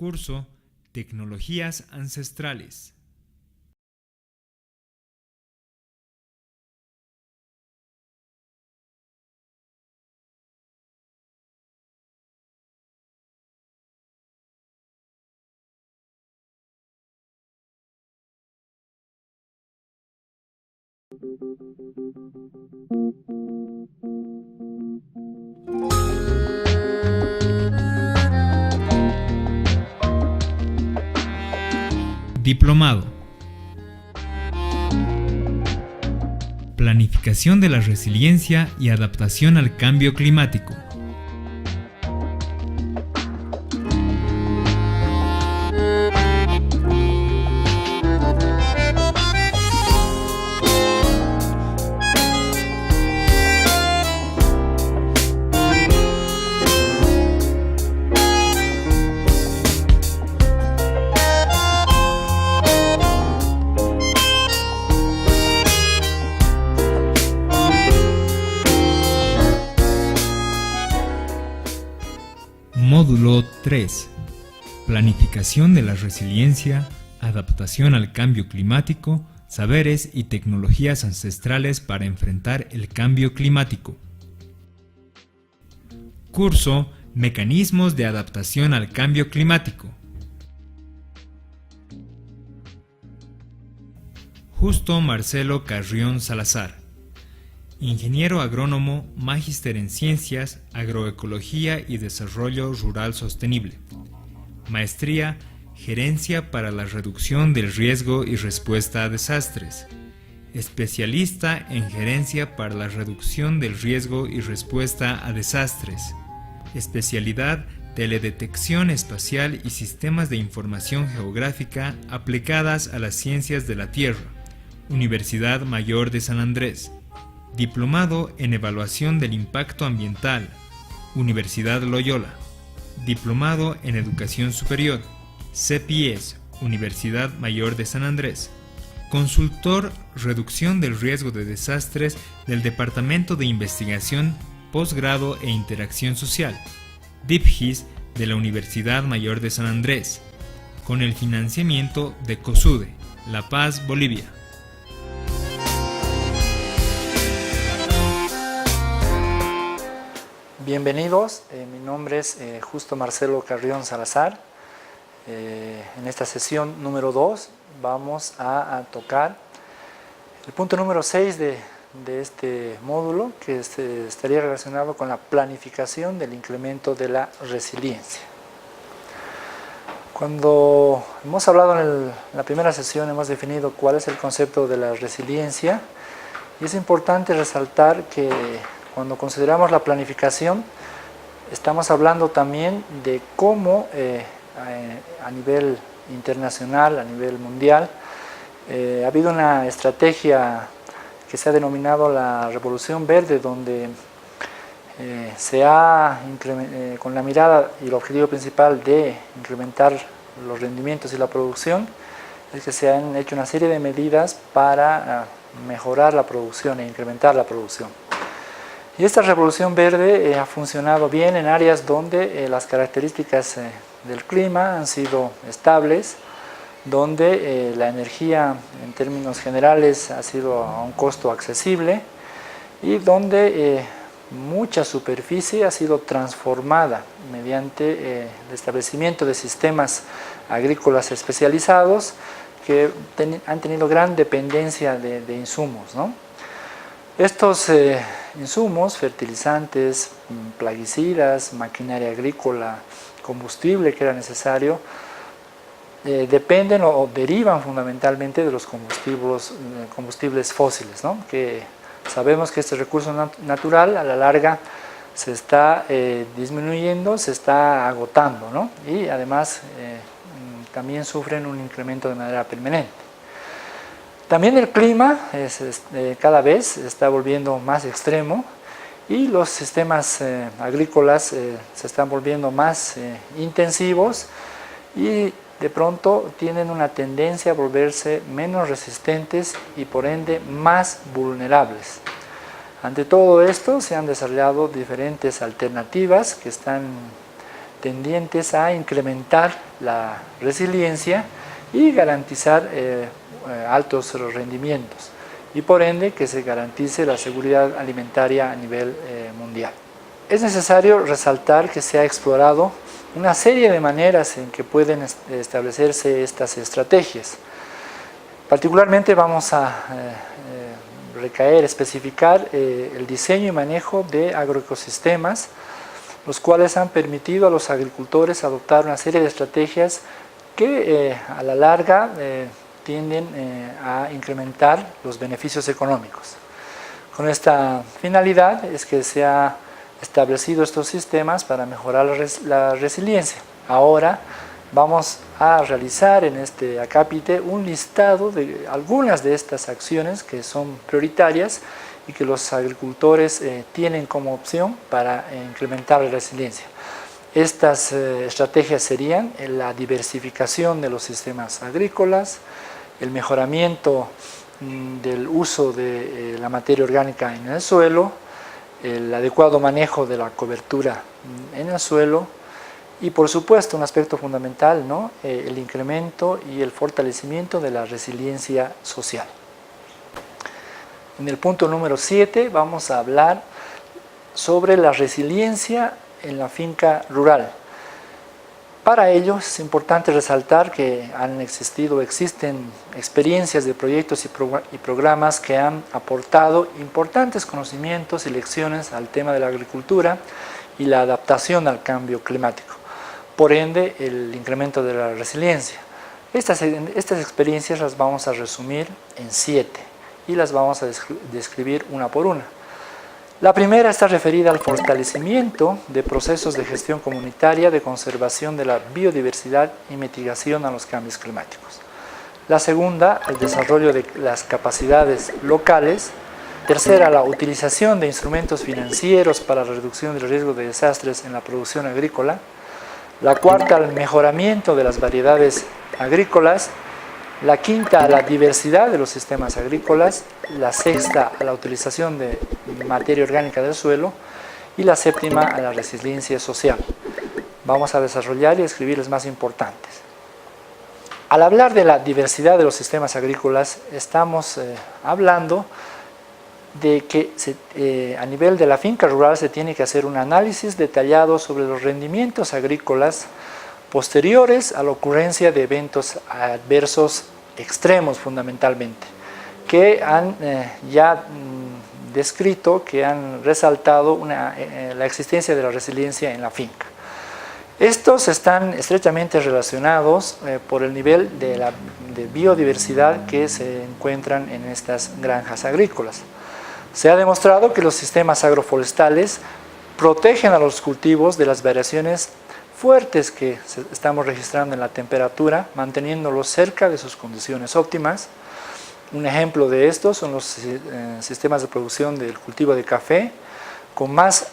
Curso Tecnologías Ancestrales. Diplomado. Planificación de la resiliencia y adaptación al cambio climático. Módulo 3. Planificación de la resiliencia, adaptación al cambio climático, saberes y tecnologías ancestrales para enfrentar el cambio climático. Curso Mecanismos de adaptación al cambio climático. Justo Marcelo Carrión Salazar. Ingeniero agrónomo, magíster en Ciencias, Agroecología y Desarrollo Rural Sostenible. Maestría, Gerencia para la Reducción del Riesgo y Respuesta a Desastres. Especialista en Gerencia para la Reducción del Riesgo y Respuesta a Desastres. Especialidad, Teledetección Espacial y Sistemas de Información Geográfica aplicadas a las Ciencias de la Tierra. Universidad Mayor de San Andrés. Diplomado en Evaluación del Impacto Ambiental, Universidad Loyola. Diplomado en Educación Superior, CEPIES, Universidad Mayor de San Andrés. Consultor Reducción del Riesgo de Desastres del Departamento de Investigación, Posgrado e Interacción Social, DIPGIS de la Universidad Mayor de San Andrés, con el financiamiento de COSUDE, La Paz, Bolivia. Bienvenidos, mi nombre es Justo Marcelo Carrión Salazar. En esta sesión número 2 vamos a tocar el punto número 6 de este módulo, que estaría relacionado con la planificación del incremento de la resiliencia. Cuando hemos hablado en la primera sesión, hemos definido cuál es el concepto de la resiliencia, y es importante resaltar que cuando consideramos la planificación, estamos hablando también de cómo a nivel internacional, a nivel mundial, ha habido una estrategia que se ha denominado la Revolución Verde, donde se ha, con la mirada y el objetivo principal de incrementar los rendimientos y la producción, es que se han hecho una serie de medidas para mejorar la producción e incrementar la producción. Y esta revolución verde ha funcionado bien en áreas donde las características del clima han sido estables, donde la energía en términos generales ha sido a un costo accesible y donde mucha superficie ha sido transformada mediante el establecimiento de sistemas agrícolas especializados que han tenido gran dependencia de insumos, ¿no? Estos insumos, fertilizantes, plaguicidas, maquinaria agrícola, combustible que era necesario, dependen o derivan fundamentalmente de los combustibles fósiles, ¿no? Que sabemos que este recurso natural a la larga se está disminuyendo, se está agotando, ¿no? Y además también sufren un incremento de manera permanente. También el clima cada vez se está volviendo más extremo y los sistemas agrícolas se están volviendo más intensivos y de pronto tienen una tendencia a volverse menos resistentes y por ende más vulnerables. Ante todo esto se han desarrollado diferentes alternativas que están tendientes a incrementar la resiliencia y garantizar altos rendimientos, y por ende que se garantice la seguridad alimentaria a nivel mundial. Es necesario resaltar que se ha explorado una serie de maneras en que pueden establecerse estas estrategias. Particularmente vamos a especificar el diseño y manejo de agroecosistemas, los cuales han permitido a los agricultores adoptar una serie de estrategias que a la larga tienden a incrementar los beneficios económicos. Con esta finalidad es que se ha establecido estos sistemas para mejorar la resiliencia. Ahora vamos a realizar en este acápite un listado de algunas de estas acciones que son prioritarias y que los agricultores tienen como opción para incrementar la resiliencia. Estas estrategias serían la diversificación de los sistemas agrícolas, el mejoramiento del uso de la materia orgánica en el suelo, el adecuado manejo de la cobertura en el suelo y, por supuesto, un aspecto fundamental, ¿no? El incremento y el fortalecimiento de la resiliencia social. En el punto número 7 vamos a hablar sobre la resiliencia en la finca rural. Para ello es importante resaltar que existen experiencias de proyectos y programas que han aportado importantes conocimientos y lecciones al tema de la agricultura y la adaptación al cambio climático. Por ende, el incremento de la resiliencia. Estas experiencias las vamos a resumir en 7 y las vamos a describir una por una. La primera está referida al fortalecimiento de procesos de gestión comunitaria de conservación de la biodiversidad y mitigación a los cambios climáticos. La segunda, el desarrollo de las capacidades locales. Tercera, la utilización de instrumentos financieros para la reducción del riesgo de desastres en la producción agrícola. La cuarta, el mejoramiento de las variedades agrícolas. La quinta, la diversidad de los sistemas agrícolas. La sexta, la utilización de materia orgánica del suelo. Y la séptima, la resiliencia social. Vamos a desarrollar y escribir las más importantes. Al hablar de la diversidad de los sistemas agrícolas, estamos hablando de que a nivel de la finca rural se tiene que hacer un análisis detallado sobre los rendimientos agrícolas posteriores a la ocurrencia de eventos adversos extremos fundamentalmente, que han descrito, que han resaltado la existencia de la resiliencia en la finca. Estos están estrechamente relacionados por el nivel de biodiversidad que se encuentran en estas granjas agrícolas. Se ha demostrado que los sistemas agroforestales protegen a los cultivos de las variaciones fuertes que estamos registrando en la temperatura, manteniéndolos cerca de sus condiciones óptimas. Un ejemplo de estos son los sistemas de producción del cultivo de café, con más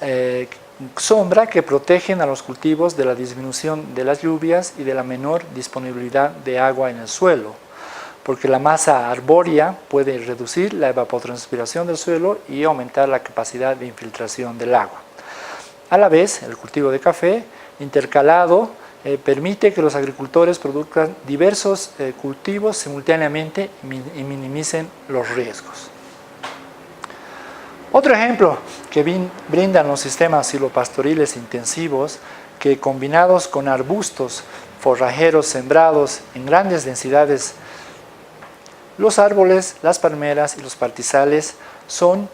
sombra, que protegen a los cultivos de la disminución de las lluvias y de la menor disponibilidad de agua en el suelo, porque la masa arbórea puede reducir la evapotranspiración del suelo y aumentar la capacidad de infiltración del agua. A la vez, el cultivo de café intercalado permite que los agricultores produzcan diversos cultivos simultáneamente y minimicen los riesgos. Otro ejemplo que brindan los sistemas silvopastoriles intensivos, que combinados con arbustos forrajeros sembrados en grandes densidades, los árboles, las palmeras y los pastizales son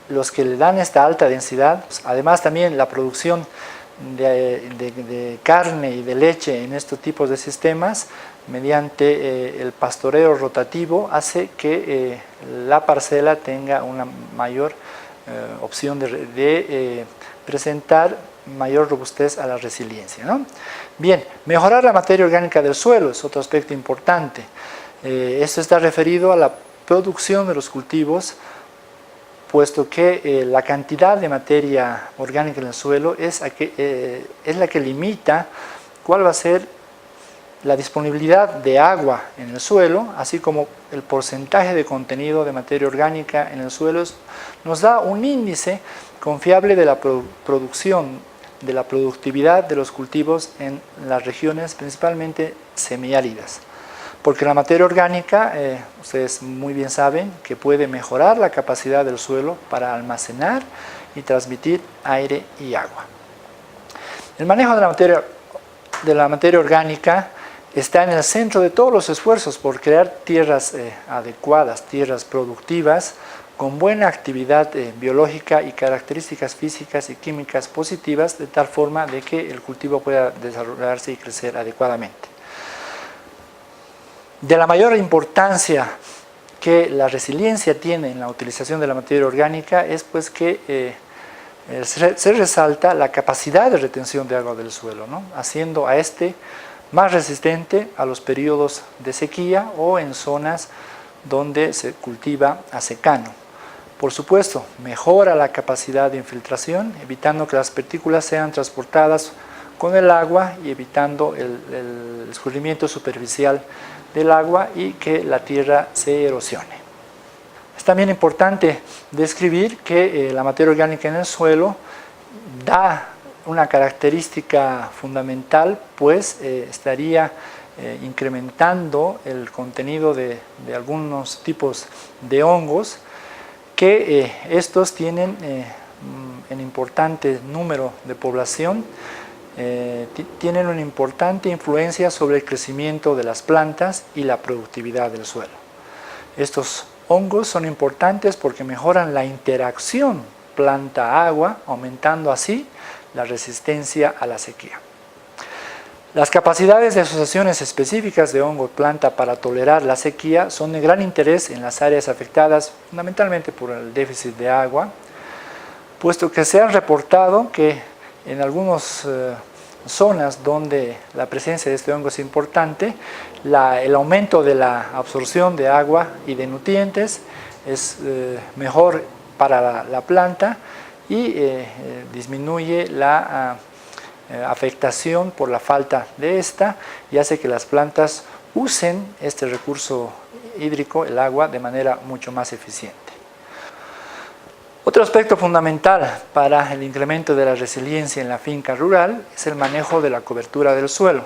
los que le dan esta alta densidad. Además, también la producción de carne y de leche en estos tipos de sistemas mediante el pastoreo rotativo hace que la parcela tenga una mayor opción de presentar mayor robustez a la resiliencia, ¿no? Bien, mejorar la materia orgánica del suelo es otro aspecto importante. Esto está referido a la producción de los cultivos, puesto que la cantidad de materia orgánica en el suelo es la que limita cuál va a ser la disponibilidad de agua en el suelo, así como el porcentaje de contenido de materia orgánica en el suelo. Nos da un índice confiable de la producción de la productividad de los cultivos en las regiones principalmente semiáridas. Porque la materia orgánica, ustedes muy bien saben, que puede mejorar la capacidad del suelo para almacenar y transmitir aire y agua. El manejo de la materia orgánica está en el centro de todos los esfuerzos por crear tierras adecuadas, tierras productivas, con buena actividad biológica y características físicas y químicas positivas, de tal forma de que el cultivo pueda desarrollarse y crecer adecuadamente. De la mayor importancia que la resiliencia tiene en la utilización de la materia orgánica es pues que se resalta la capacidad de retención de agua del suelo, ¿no? Haciendo a este más resistente a los periodos de sequía o en zonas donde se cultiva a secano. Por supuesto, mejora la capacidad de infiltración, evitando que las partículas sean transportadas con el agua y evitando el escurrimiento superficial del agua y que la tierra se erosione. Es también importante describir que la materia orgánica en el suelo da una característica fundamental, pues estaría incrementando el contenido de algunos tipos de hongos, que estos tienen en importante número de población, tienen una importante influencia sobre el crecimiento de las plantas y la productividad del suelo. Estos hongos son importantes porque mejoran la interacción planta-agua, aumentando así la resistencia a la sequía. Las capacidades de asociaciones específicas de hongo planta para tolerar la sequía son de gran interés en las áreas afectadas fundamentalmente por el déficit de agua, puesto que se han reportado que en algunas zonas donde la presencia de este hongo es importante, el aumento de la absorción de agua y de nutrientes es mejor para la planta y disminuye la afectación por la falta de esta y hace que las plantas usen este recurso hídrico, el agua, de manera mucho más eficiente. Otro aspecto fundamental para el incremento de la resiliencia en la finca rural es el manejo de la cobertura del suelo.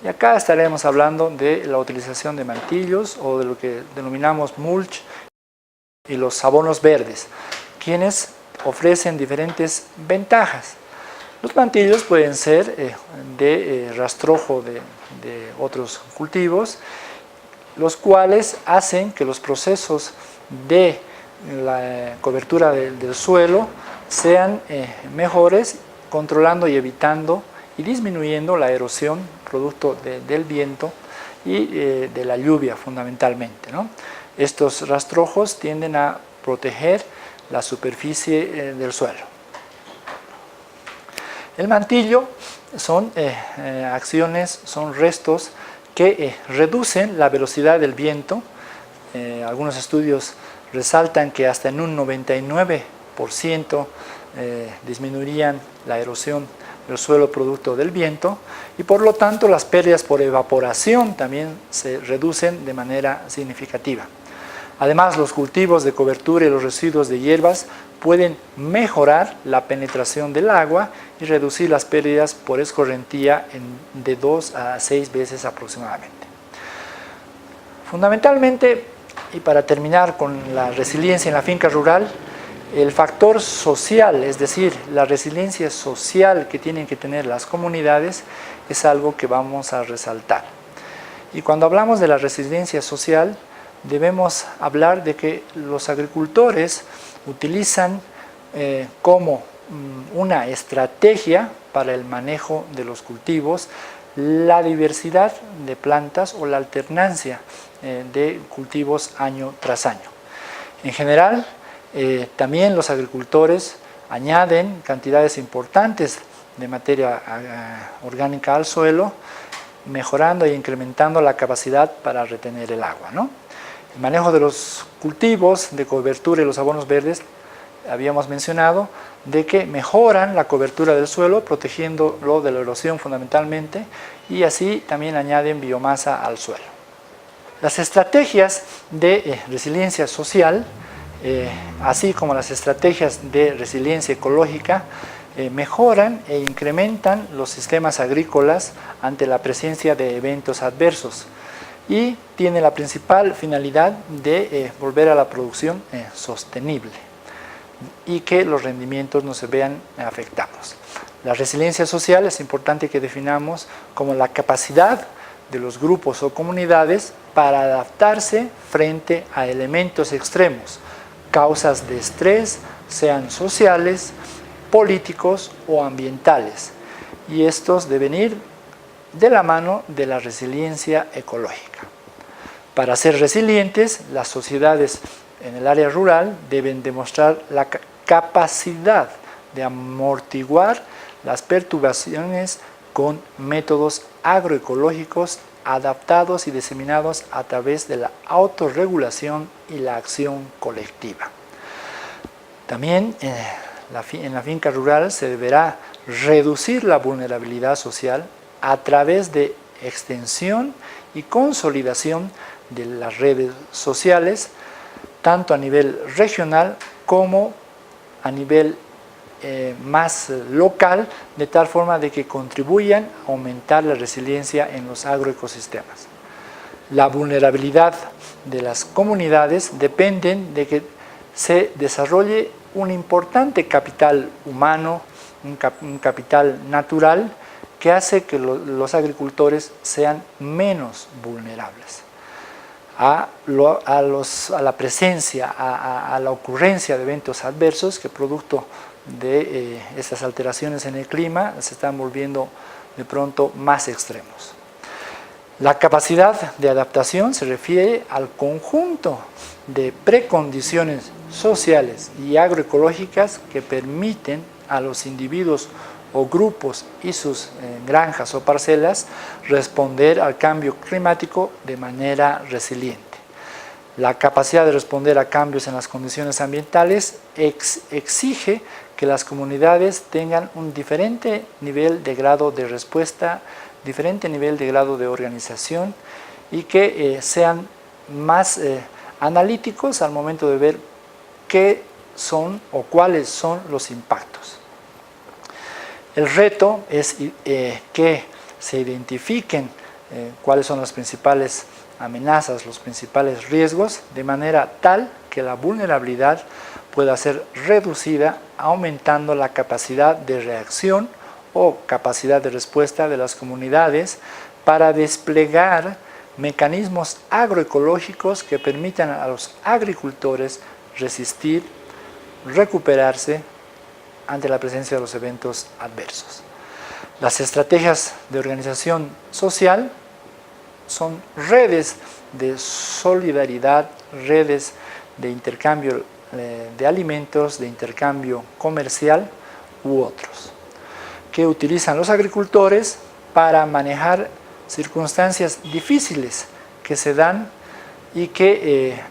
Y acá estaremos hablando de la utilización de mantillos o de lo que denominamos mulch y los abonos verdes, quienes ofrecen diferentes ventajas. Los mantillos pueden ser de rastrojo de otros cultivos, los cuales hacen que los procesos de la cobertura del suelo sean mejores, controlando y evitando y disminuyendo la erosión producto del viento y de la lluvia fundamentalmente, ¿no? Estos rastrojos tienden a proteger la superficie del suelo. El mantillo son acciones, son restos que reducen la velocidad del viento. Algunos estudios resaltan que hasta en un 99% disminuirían la erosión del suelo producto del viento y por lo tanto las pérdidas por evaporación también se reducen de manera significativa. Además, los cultivos de cobertura y los residuos de hierbas pueden mejorar la penetración del agua y reducir las pérdidas por escorrentía de 2 a 6 veces aproximadamente. Fundamentalmente, y para terminar con la resiliencia en la finca rural, el factor social, es decir, la resiliencia social que tienen que tener las comunidades, es algo que vamos a resaltar. Y cuando hablamos de la resiliencia social, debemos hablar de que los agricultores utilizan como una estrategia para el manejo de los cultivos la diversidad de plantas o la alternancia de cultivos año tras año. En general, también los agricultores añaden cantidades importantes de materia orgánica al suelo, mejorando e incrementando la capacidad para retener el agua, ¿no? El manejo de los cultivos de cobertura y los abonos verdes, habíamos mencionado, de que mejoran la cobertura del suelo, protegiéndolo de la erosión fundamentalmente, y así también añaden biomasa al suelo. Las estrategias de resiliencia social, así como las estrategias de resiliencia ecológica, mejoran e incrementan los sistemas agrícolas ante la presencia de eventos adversos y tiene la principal finalidad de volver a la producción sostenible y que los rendimientos no se vean afectados. La resiliencia social es importante que definamos como la capacidad de los grupos o comunidades para adaptarse frente a elementos extremos, causas de estrés, sean sociales, políticos o ambientales, y estos deben ir de la mano de la resiliencia ecológica. Para ser resilientes, las sociedades en el área rural deben demostrar la capacidad de amortiguar las perturbaciones con métodos agroecológicos adaptados y diseminados a través de la autorregulación y la acción colectiva. También en la finca rural se deberá reducir la vulnerabilidad social a través de extensión y consolidación de las redes sociales, tanto a nivel regional como a nivel más local, de tal forma de que contribuyan a aumentar la resiliencia en los agroecosistemas. La vulnerabilidad de las comunidades depende de que se desarrolle un importante capital humano, un capital natural, que hace que los agricultores sean menos vulnerables a la presencia, a la ocurrencia de eventos adversos que producto de estas alteraciones en el clima se están volviendo de pronto más extremos. La capacidad de adaptación se refiere al conjunto de precondiciones sociales y agroecológicas que permiten a los individuos o grupos y sus granjas o parcelas responder al cambio climático de manera resiliente. La capacidad de responder a cambios en las condiciones ambientales exige que las comunidades tengan un diferente nivel de grado de respuesta, diferente nivel de grado de organización y que sean más analíticos al momento de ver qué son o cuáles son los impactos. El reto es que se identifiquen cuáles son las principales amenazas, los principales riesgos, de manera tal que la vulnerabilidad pueda ser reducida aumentando la capacidad de reacción o capacidad de respuesta de las comunidades para desplegar mecanismos agroecológicos que permitan a los agricultores resistir, recuperarse ante la presencia de los eventos adversos. Las estrategias de organización social son redes de solidaridad, redes de intercambio de alimentos, de intercambio comercial u otros, que utilizan los agricultores para manejar circunstancias difíciles que se dan y que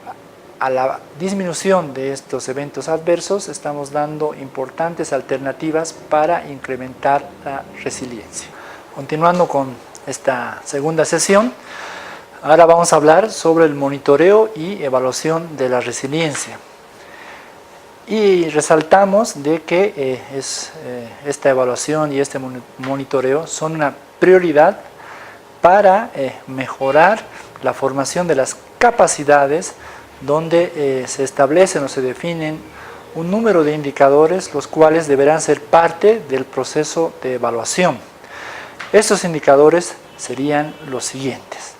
a la disminución de estos eventos adversos estamos dando importantes alternativas para incrementar la resiliencia. Continuando con esta segunda sesión, ahora vamos a hablar sobre el monitoreo y evaluación de la resiliencia. Y resaltamos de que esta evaluación y este monitoreo son una prioridad para mejorar la formación de las capacidades, donde se establecen o se definen un número de indicadores los cuales deberán ser parte del proceso de evaluación. Estos indicadores serían los siguientes.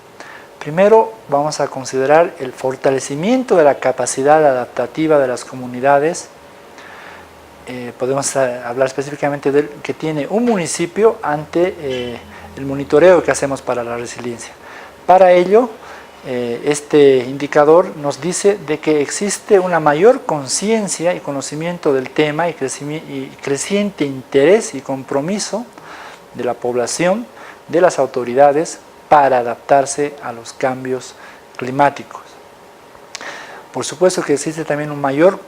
Primero vamos a considerar el fortalecimiento de la capacidad adaptativa de las comunidades. Podemos hablar específicamente de que tiene un municipio ante el monitoreo que hacemos para la resiliencia. Para ello, este indicador nos dice de que existe una mayor conciencia y conocimiento del tema y creciente interés y compromiso de la población, de las autoridades, para adaptarse a los cambios climáticos. Por supuesto que existe también un mayor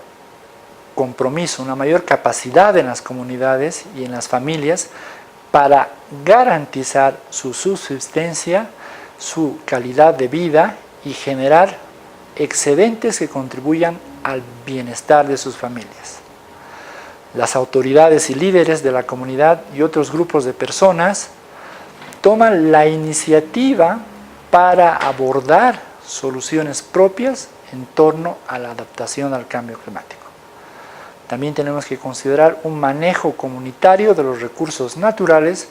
compromiso, una mayor capacidad en las comunidades y en las familias para garantizar su subsistencia, su calidad de vida y generar excedentes que contribuyan al bienestar de sus familias. las autoridades y líderes de la comunidad y otros grupos de personas toman la iniciativa para abordar soluciones propias en torno a la adaptación al cambio climático. También tenemos que considerar un manejo comunitario de los recursos naturales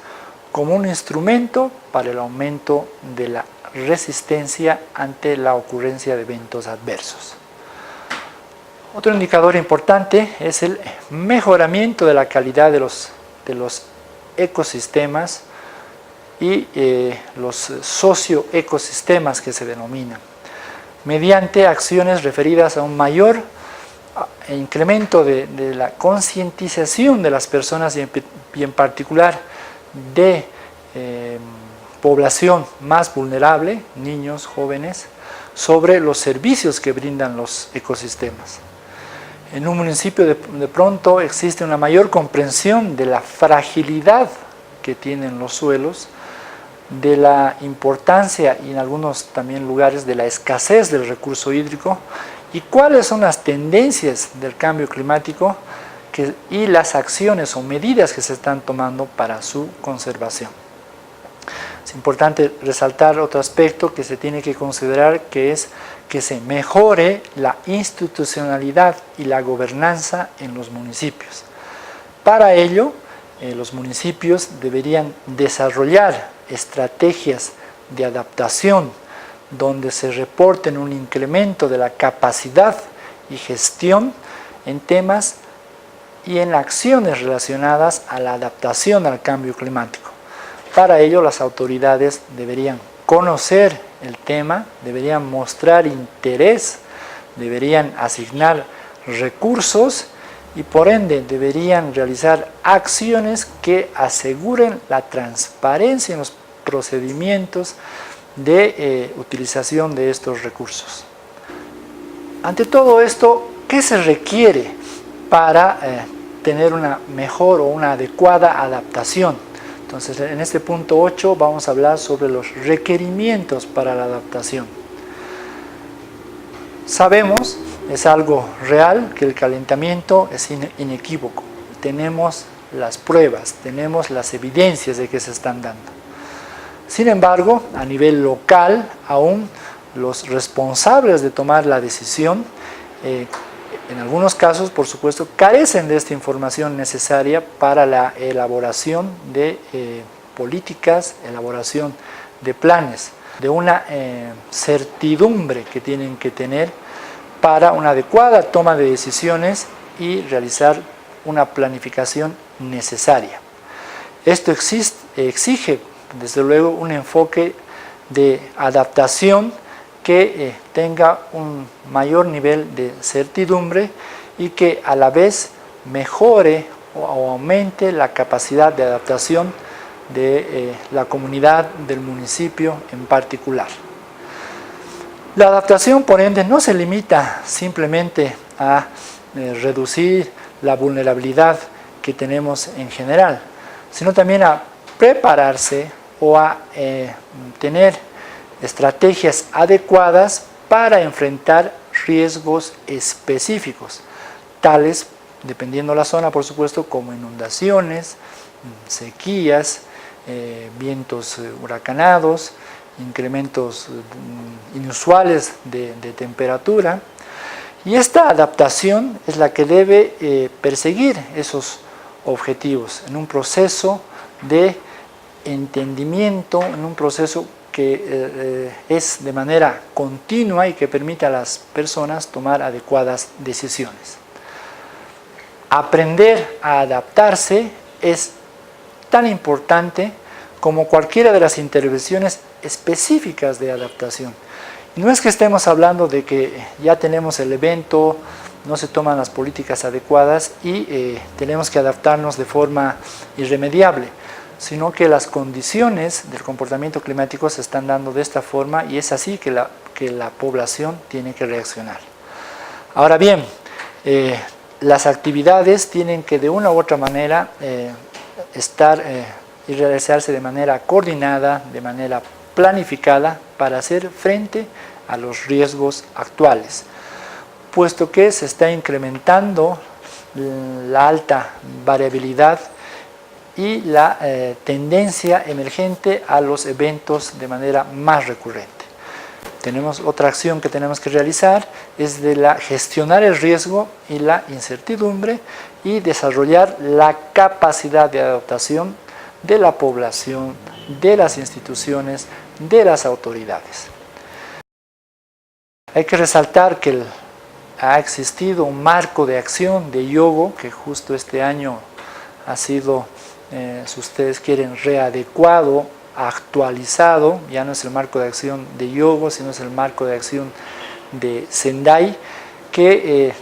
como un instrumento para el aumento de la resistencia ante la ocurrencia de eventos adversos. Otro indicador importante es el mejoramiento de la calidad de los ecosistemas y los socioecosistemas que se denominan, mediante acciones referidas a un mayor incremento de la concientización de las personas y en particular de población más vulnerable, niños, jóvenes, sobre los servicios que brindan los ecosistemas. En un municipio de pronto existe una mayor comprensión de la fragilidad que tienen los suelos, de la importancia y en algunos también lugares de la escasez del recurso hídrico y cuáles son las tendencias del cambio climático y las acciones o medidas que se están tomando para su conservación. Es importante resaltar otro aspecto que se tiene que considerar, que es que se mejore la institucionalidad y la gobernanza en los municipios. Para ello, los municipios deberían desarrollar estrategias de adaptación donde se reporten un incremento de la capacidad y gestión en temas y en acciones relacionadas a la adaptación al cambio climático. Para ello, las autoridades deberían conocer el tema, deberían mostrar interés, deberían asignar recursos y por ende deberían realizar acciones que aseguren la transparencia en los procedimientos de utilización de estos recursos. Ante todo esto, ¿qué se requiere para tener una mejor o una adecuada adaptación? Entonces, en este punto 8 vamos a hablar sobre los requerimientos para la adaptación. Sabemos, es algo real, que el calentamiento es inequívoco. Tenemos las pruebas, tenemos las evidencias de que se están dando. Sin embargo, a nivel local, aún los responsables de tomar la decisión, en algunos casos, por supuesto, carecen de esta información necesaria para la elaboración de políticas, elaboración de planes, de una certidumbre que tienen que tener para una adecuada toma de decisiones y realizar una planificación necesaria. Esto exige, desde luego, un enfoque de adaptación que tenga un mayor nivel de certidumbre y que a la vez mejore o aumente la capacidad de adaptación de la comunidad del municipio en particular. La adaptación, por ende, no se limita simplemente a reducir la vulnerabilidad que tenemos en general, sino también a prepararse o a tener estrategias adecuadas para enfrentar riesgos específicos, tales, dependiendo de la zona, por supuesto, como inundaciones, sequías, vientos huracanados, incrementos inusuales de temperatura. Y esta adaptación es la que debe perseguir esos objetivos en un proceso de entendimiento, en un proceso que es de manera continua y que permite a las personas tomar adecuadas decisiones. Aprender a adaptarse es tan importante como cualquiera de las intervenciones específicas de adaptación. No es que estemos hablando de que ya tenemos el evento, no se toman las políticas adecuadas y tenemos que adaptarnos de forma irremediable, sino que las condiciones del comportamiento climático se están dando de esta forma y es así que la población tiene que reaccionar. Ahora bien, las actividades tienen que de una u otra manera estar y realizarse de manera coordinada, de manera planificada para hacer frente a los riesgos actuales, puesto que se está incrementando la alta variabilidad y la tendencia emergente a los eventos de manera más recurrente. Tenemos otra acción que tenemos que realizar, es de gestionar el riesgo y la incertidumbre y desarrollar la capacidad de adaptación de la población, de las instituciones, de las autoridades. Hay que resaltar que ha existido un marco de acción de Hyogo que justo este año ha sido, si ustedes quieren, readecuado, actualizado. Ya no es el marco de acción de Hyogo, sino es el marco de acción de Sendai, que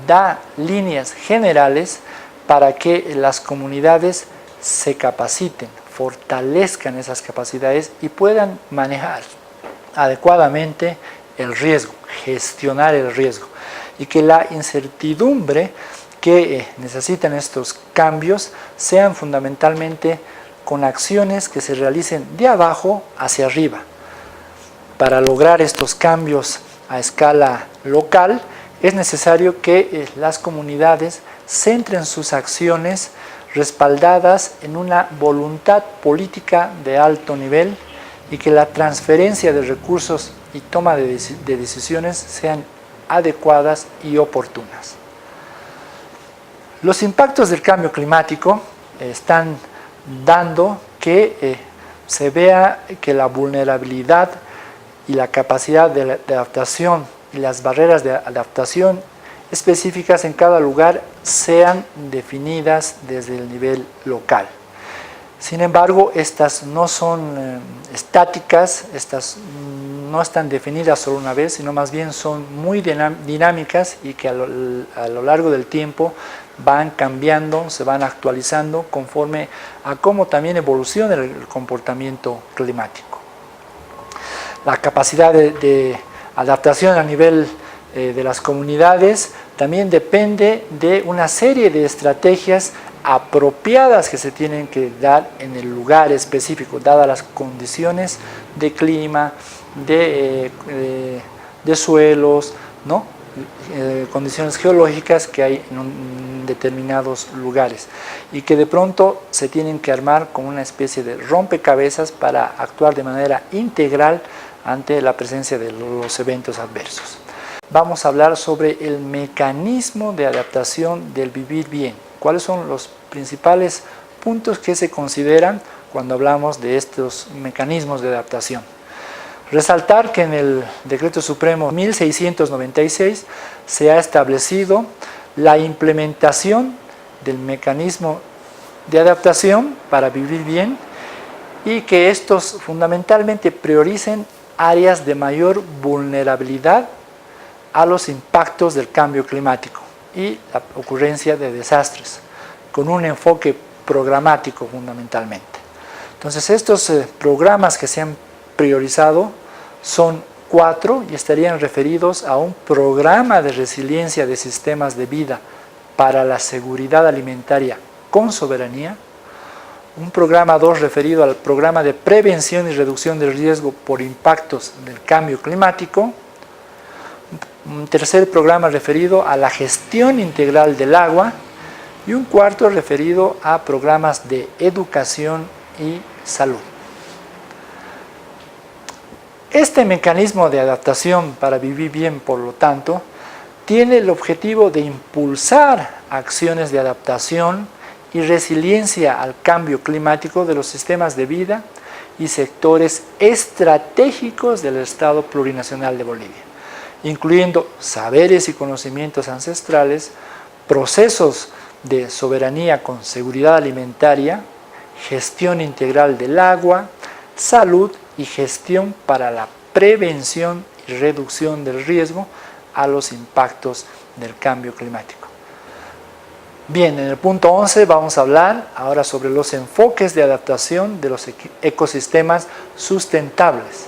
da líneas generales para que las comunidades se capaciten, fortalezcan esas capacidades y puedan manejar adecuadamente el riesgo, gestionar el riesgo, y que la incertidumbre que necesitan estos cambios sean fundamentalmente con acciones que se realicen de abajo hacia arriba. Para lograr estos cambios a escala local, es necesario que las comunidades centren sus acciones respaldadas en una voluntad política de alto nivel y que la transferencia de recursos y toma de decisiones sean adecuadas y oportunas. Los impactos del cambio climático están dando que se vea que la vulnerabilidad y la capacidad de adaptación y las barreras de adaptación específicas en cada lugar sean definidas desde el nivel local. Sin embargo, estas no son estáticas, estas no están definidas solo una vez, sino más bien son muy dinámicas y que a lo largo del tiempo van cambiando, se van actualizando conforme a cómo también evoluciona el comportamiento climático. La capacidad de adaptación a nivel de las comunidades también depende de una serie de estrategias apropiadas que se tienen que dar en el lugar específico, dadas las condiciones de clima, de suelos, ¿no? Condiciones geológicas que hay en determinados lugares y que de pronto se tienen que armar como una especie de rompecabezas para actuar de manera integral ante la presencia de los eventos adversos. Vamos a hablar sobre el mecanismo de adaptación del vivir bien. ¿Cuáles son los principales puntos que se consideran cuando hablamos de estos mecanismos de adaptación? Resaltar que en el Decreto Supremo 1696 se ha establecido la implementación del mecanismo de adaptación para vivir bien y que estos fundamentalmente prioricen áreas de mayor vulnerabilidad a los impactos del cambio climático y la ocurrencia de desastres, con un enfoque programático fundamentalmente. Entonces estos programas que se han priorizado son 4 y estarían referidos a un programa de resiliencia de sistemas de vida para la seguridad alimentaria con soberanía, un programa 2 referido al programa de prevención y reducción del riesgo por impactos del cambio climático, un tercer programa referido a la gestión integral del agua y un cuarto referido a programas de educación y salud. Este mecanismo de adaptación para vivir bien, por lo tanto, tiene el objetivo de impulsar acciones de adaptación y resiliencia al cambio climático de los sistemas de vida y sectores estratégicos del Estado Plurinacional de Bolivia, incluyendo saberes y conocimientos ancestrales, procesos de soberanía con seguridad alimentaria, gestión integral del agua, salud y gestión para la prevención y reducción del riesgo a los impactos del cambio climático. Bien, en el punto 11 vamos a hablar ahora sobre los enfoques de adaptación de los ecosistemas sustentables.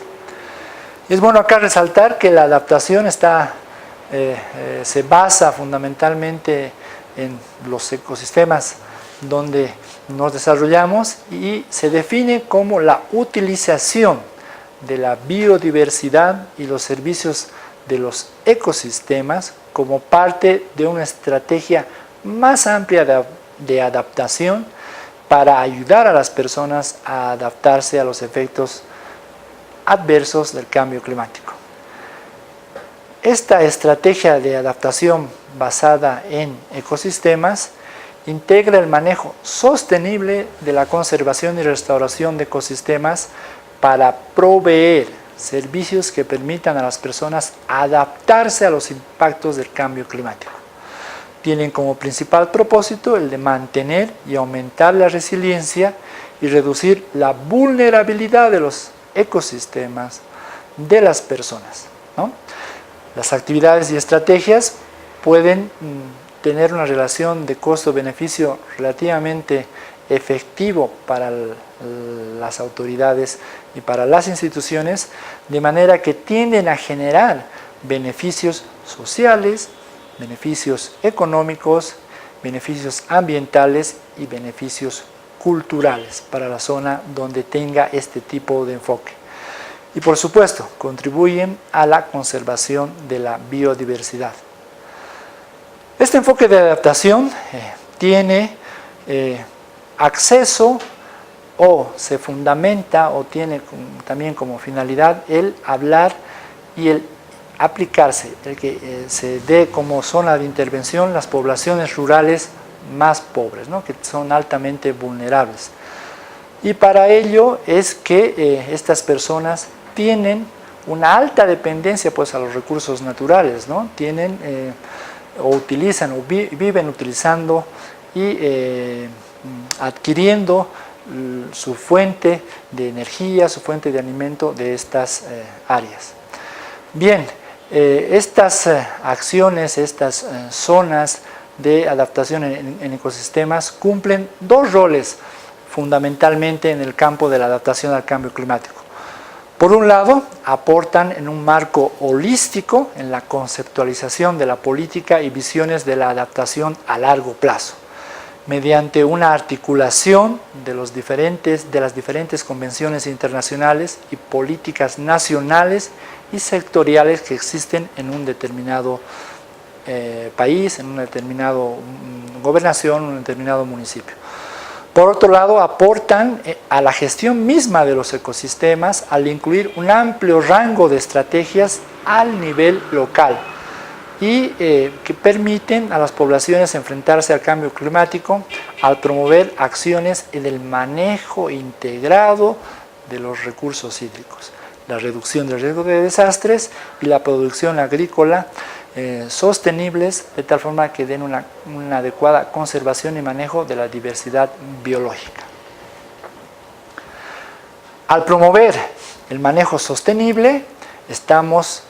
Es bueno acá resaltar que la adaptación se basa fundamentalmente en los ecosistemas donde nos desarrollamos y se define como la utilización de la biodiversidad y los servicios de los ecosistemas como parte de una estrategia más amplia de adaptación para ayudar a las personas a adaptarse a los efectos adversos del cambio climático. Esta estrategia de adaptación basada en ecosistemas integra el manejo sostenible de la conservación y restauración de ecosistemas para proveer servicios que permitan a las personas adaptarse a los impactos del cambio climático. Tienen como principal propósito el de mantener y aumentar la resiliencia y reducir la vulnerabilidad de los ecosistemas de las personas, ¿no? Las actividades y estrategias pueden tener una relación de costo-beneficio relativamente efectivo para las autoridades y para las instituciones, de manera que tienden a generar beneficios sociales, beneficios económicos, beneficios ambientales y beneficios culturales para la zona donde tenga este tipo de enfoque. Y por supuesto, contribuyen a la conservación de la biodiversidad. Este enfoque de adaptación tiene acceso o se fundamenta o tiene también como finalidad el hablar y el aplicarse, el que se dé como zona de intervención las poblaciones rurales más pobres, ¿no? Que son altamente vulnerables. Y para ello es que estas personas tienen una alta dependencia pues, a los recursos naturales, ¿no? Tienen o utilizan o viven utilizando y adquiriendo su fuente de energía, su fuente de alimento de estas áreas. Bien, estas acciones, estas zonas de adaptación en ecosistemas cumplen dos roles fundamentalmente en el campo de la adaptación al cambio climático. Por un lado, aportan en un marco holístico en la conceptualización de la política y visiones de la adaptación a largo plazo, mediante una articulación de las diferentes convenciones internacionales y políticas nacionales y sectoriales que existen en un determinado país, en una determinada gobernación, en un determinado municipio. Por otro lado, aportan a la gestión misma de los ecosistemas al incluir un amplio rango de estrategias al nivel local y que permiten a las poblaciones enfrentarse al cambio climático al promover acciones en el manejo integrado de los recursos hídricos, la reducción del riesgo de desastres y la producción agrícola sostenibles, de tal forma que den una adecuada conservación y manejo de la diversidad biológica. Al promover el manejo sostenible, estamos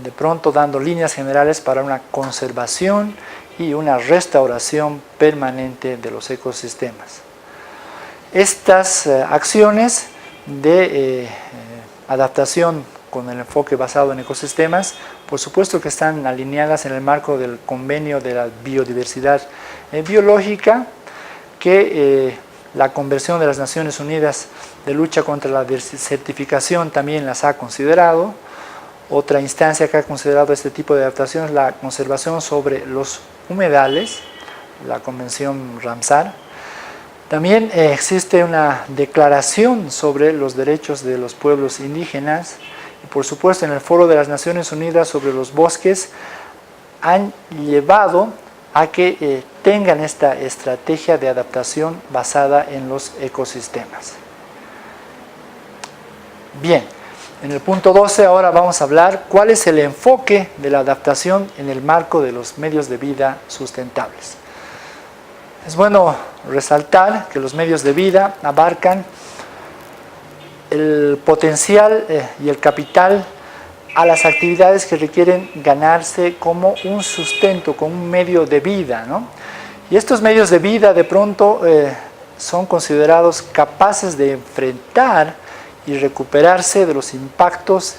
de pronto dando líneas generales para una conservación y una restauración permanente de los ecosistemas. Estas acciones de adaptación con el enfoque basado en ecosistemas, por supuesto que están alineadas en el marco del Convenio de la Biodiversidad Biológica, que la Convención de las Naciones Unidas de Lucha contra la Desertificación también las ha considerado. Otra instancia que ha considerado este tipo de adaptación es la conservación sobre los humedales, la Convención Ramsar. También existe una declaración sobre los derechos de los pueblos indígenas y por supuesto en el Foro de las Naciones Unidas sobre los bosques han llevado a que tengan esta estrategia de adaptación basada en los ecosistemas. Bien, en el punto 12 ahora vamos a hablar cuál es el enfoque de la adaptación en el marco de los medios de vida sustentables. Es bueno resaltar que los medios de vida abarcan el potencial y el capital a las actividades que requieren ganarse como un sustento, como un medio de vida, ¿no? Y estos medios de vida de pronto son considerados capaces de enfrentar y recuperarse de los impactos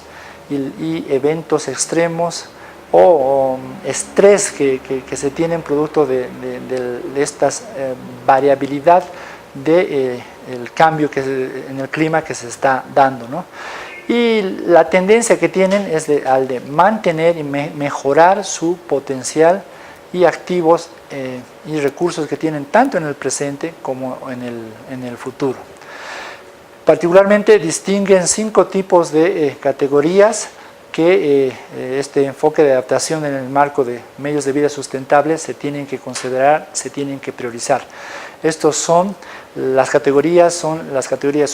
y eventos extremos o estrés que se tienen producto de esta variabilidad del cambio en el clima que se está dando, ¿no? Y la tendencia que tienen es al de mantener y mejorar su potencial y activos y recursos que tienen tanto en el presente como en el futuro. Particularmente distinguen 5 tipos de categorías que este enfoque de adaptación en el marco de medios de vida sustentables se tienen que considerar, se tienen que priorizar. Estos son las categorías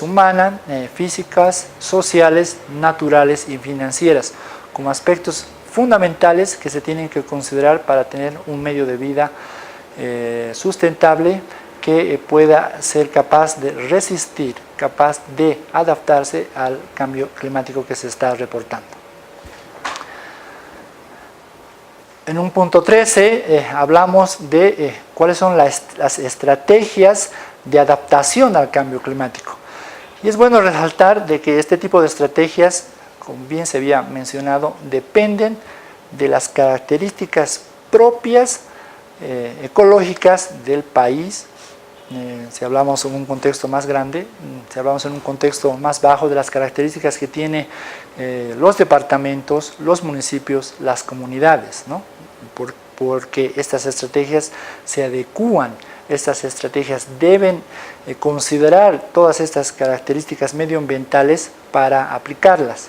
humanas, físicas, sociales, naturales y financieras, como aspectos fundamentales que se tienen que considerar para tener un medio de vida sustentable que pueda ser capaz de resistir, capaz de adaptarse al cambio climático que se está reportando. En un punto 13 hablamos de cuáles son las estrategias de adaptación al cambio climático. Y es bueno resaltar de que este tipo de estrategias, como bien se había mencionado, dependen de las características propias ecológicas del país. Si hablamos en un contexto más grande, si hablamos en un contexto más bajo, de las características que tienen los departamentos, los municipios, las comunidades, ¿no? Porque estas estrategias se adecúan, estas estrategias deben considerar todas estas características medioambientales para aplicarlas.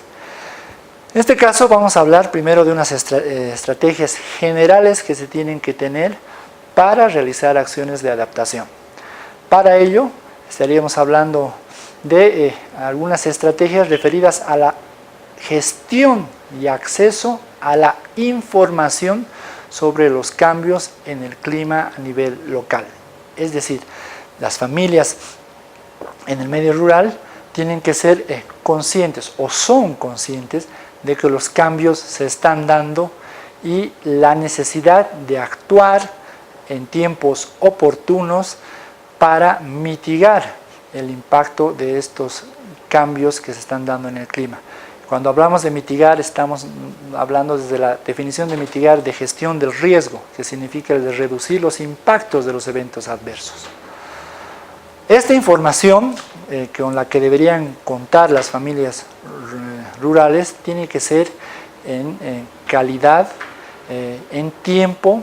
En este caso vamos a hablar primero de unas estrategias generales que se tienen que tener para realizar acciones de adaptación. Para ello estaríamos hablando de algunas estrategias referidas a la gestión y acceso a la información sobre los cambios en el clima a nivel local. Es decir, las familias en el medio rural tienen que ser conscientes o son conscientes de que los cambios se están dando y la necesidad de actuar en tiempos oportunos para mitigar el impacto de estos cambios que se están dando en el clima. Cuando hablamos de mitigar, estamos hablando desde la definición de mitigar de gestión del riesgo, que significa el de reducir los impactos de los eventos adversos. Esta información con la que deberían contar las familias rurales tiene que ser en calidad, en tiempo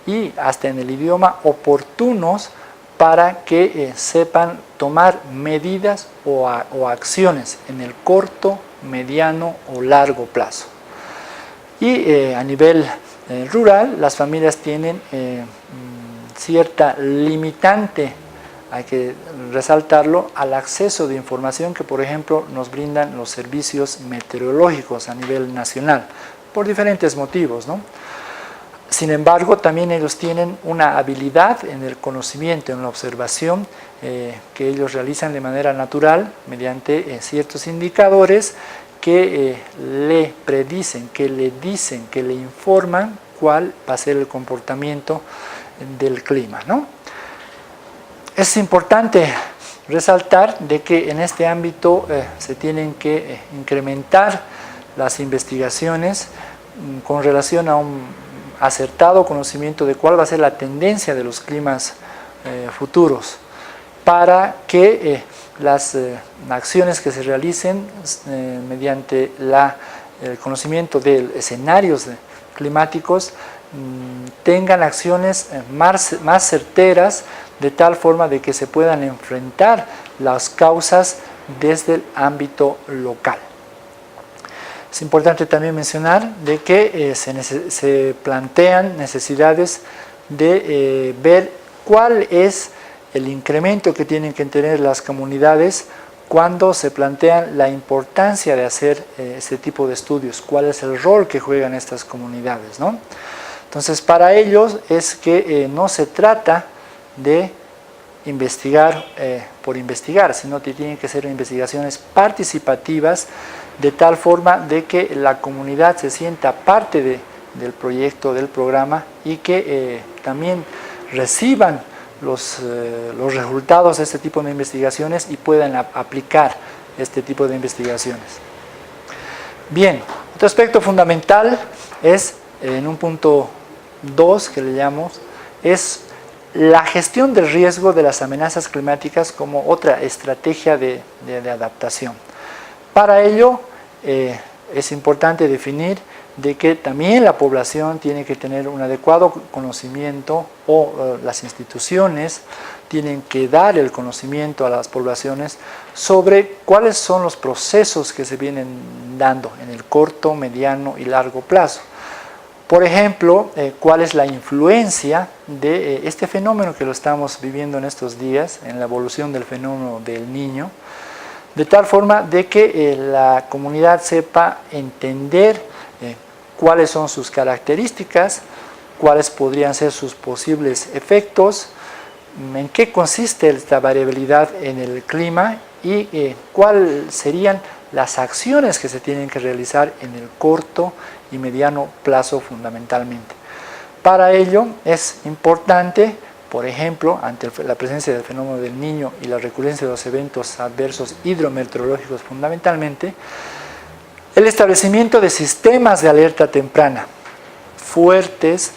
y hasta en el idioma oportunos para que sepan tomar medidas o acciones en el corto, mediano o largo plazo. Y a nivel rural, las familias tienen cierta limitante, hay que resaltarlo, al acceso de información que, por ejemplo, nos brindan los servicios meteorológicos a nivel nacional, por diferentes motivos, ¿no? Sin embargo, también ellos tienen una habilidad en el conocimiento, en la observación, que ellos realizan de manera natural mediante ciertos indicadores que le predicen, que le dicen, que le informan cuál va a ser el comportamiento del clima, ¿no? Es importante resaltar de que en este ámbito se tienen que incrementar las investigaciones con relación a un acertado conocimiento de cuál va a ser la tendencia de los climas futuros, para que las acciones que se realicen mediante el conocimiento de escenarios climáticos tengan acciones más certeras, de tal forma de que se puedan enfrentar las causas desde el ámbito local. Es importante también mencionar de que se plantean necesidades de ver cuál es el incremento que tienen que tener las comunidades cuando se plantean la importancia de hacer este tipo de estudios, cuál es el rol que juegan estas comunidades, ¿no? Entonces, para ellos es que no se trata de investigar por investigar, sino que tienen que ser investigaciones participativas, de tal forma de que la comunidad se sienta parte del proyecto, del programa, y que también reciban los resultados de este tipo de investigaciones y puedan aplicar este tipo de investigaciones. Bien, otro aspecto fundamental es, en un punto 2 que le llamamos, es la gestión del riesgo de las amenazas climáticas como otra estrategia de adaptación. Para ello es importante definir de que también la población tiene que tener un adecuado conocimiento, o las instituciones tienen que dar el conocimiento a las poblaciones sobre cuáles son los procesos que se vienen dando en el corto, mediano y largo plazo. Por ejemplo, cuál es la influencia de este fenómeno que lo estamos viviendo en estos días, en la evolución del fenómeno del Niño, de tal forma de que la comunidad sepa entender cuáles son sus características, cuáles podrían ser sus posibles efectos, en qué consiste esta variabilidad en el clima y cuáles serían las acciones que se tienen que realizar en el corto y mediano plazo fundamentalmente. Para ello es importante, por ejemplo, ante la presencia del fenómeno del Niño y la recurrencia de los eventos adversos hidrometeorológicos fundamentalmente, el establecimiento de sistemas de alerta temprana fuertes,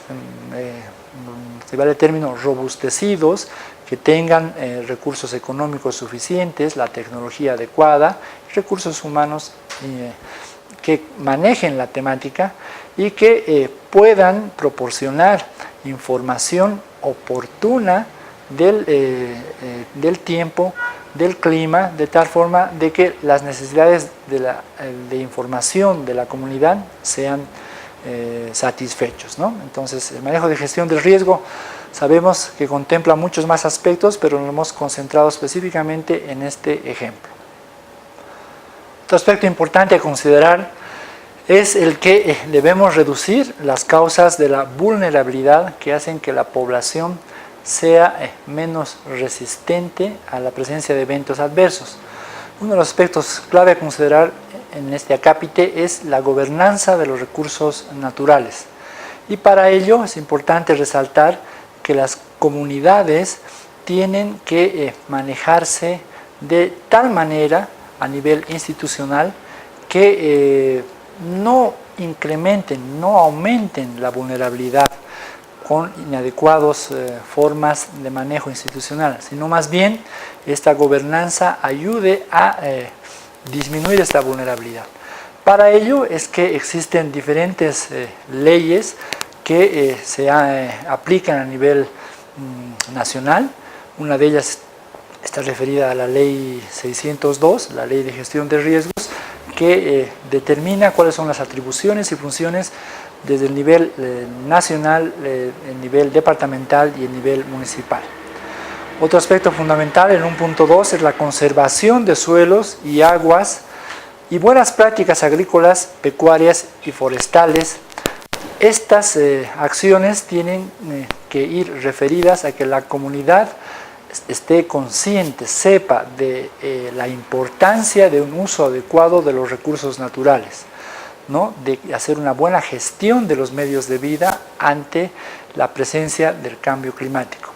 se vale el término robustecidos, que tengan recursos económicos suficientes, la tecnología adecuada, recursos humanos que manejen la temática y que puedan proporcionar información oportuna del tiempo, del clima, de tal forma de que las necesidades de información de la comunidad sean satisfechos, ¿no? Entonces, el manejo de gestión del riesgo sabemos que contempla muchos más aspectos, pero nos hemos concentrado específicamente en este ejemplo. Otro aspecto importante a considerar es el que debemos reducir las causas de la vulnerabilidad que hacen que la población sea menos resistente a la presencia de eventos adversos. Uno de los aspectos clave a considerar en este acápite es la gobernanza de los recursos naturales. Y para ello es importante resaltar que las comunidades tienen que manejarse de tal manera a nivel institucional que no incrementen, no aumenten la vulnerabilidad con inadecuadas formas de manejo institucional, sino más bien esta gobernanza ayude a disminuir esta vulnerabilidad. Para ello es que existen diferentes leyes que se aplican a nivel nacional. Una de ellas está referida a la ley 602, la ley de gestión de riesgos, que determina cuáles son las atribuciones y funciones desde el nivel nacional, el nivel departamental y el nivel municipal. Otro aspecto fundamental en un punto 2 es la conservación de suelos y aguas y buenas prácticas agrícolas, pecuarias y forestales. Estas acciones tienen que ir referidas a que la comunidad esté consciente, sepa de la importancia de un uso adecuado de los recursos naturales, ¿no? De hacer una buena gestión de los medios de vida ante la presencia del cambio climático.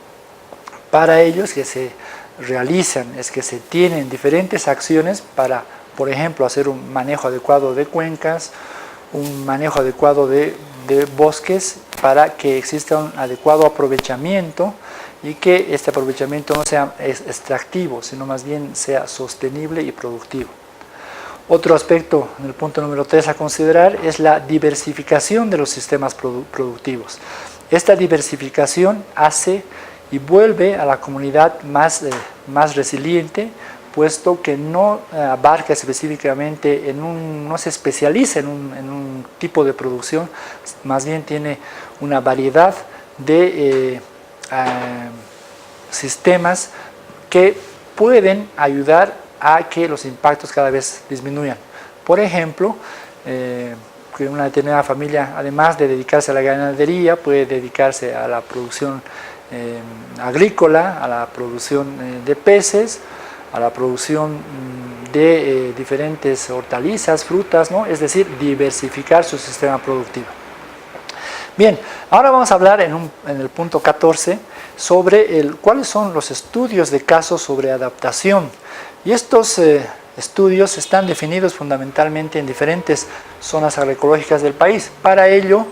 Para ello es que se realizan, es que se tienen diferentes acciones para, por ejemplo, hacer un manejo adecuado de cuencas, un manejo adecuado de bosques, para que exista un adecuado aprovechamiento y que este aprovechamiento no sea extractivo, sino más bien sea sostenible y productivo. Otro aspecto, en el punto número 3 a considerar, es la diversificación de los sistemas productivos. Esta diversificación hace y vuelve a la comunidad más resiliente, puesto que no abarca específicamente, no se especializa en un tipo de producción, más bien tiene una variedad de sistemas que pueden ayudar a que los impactos cada vez disminuyan. Por ejemplo, que una determinada familia, además de dedicarse a la ganadería, puede dedicarse a la producción agrícola, a la producción de peces, a la producción de diferentes hortalizas, frutas, ¿no? Es decir, diversificar su sistema productivo. Bien, ahora vamos a hablar en el punto 14 sobre cuáles son los estudios de casos sobre adaptación. Y estos estudios están definidos fundamentalmente en diferentes zonas agroecológicas del país. Para ello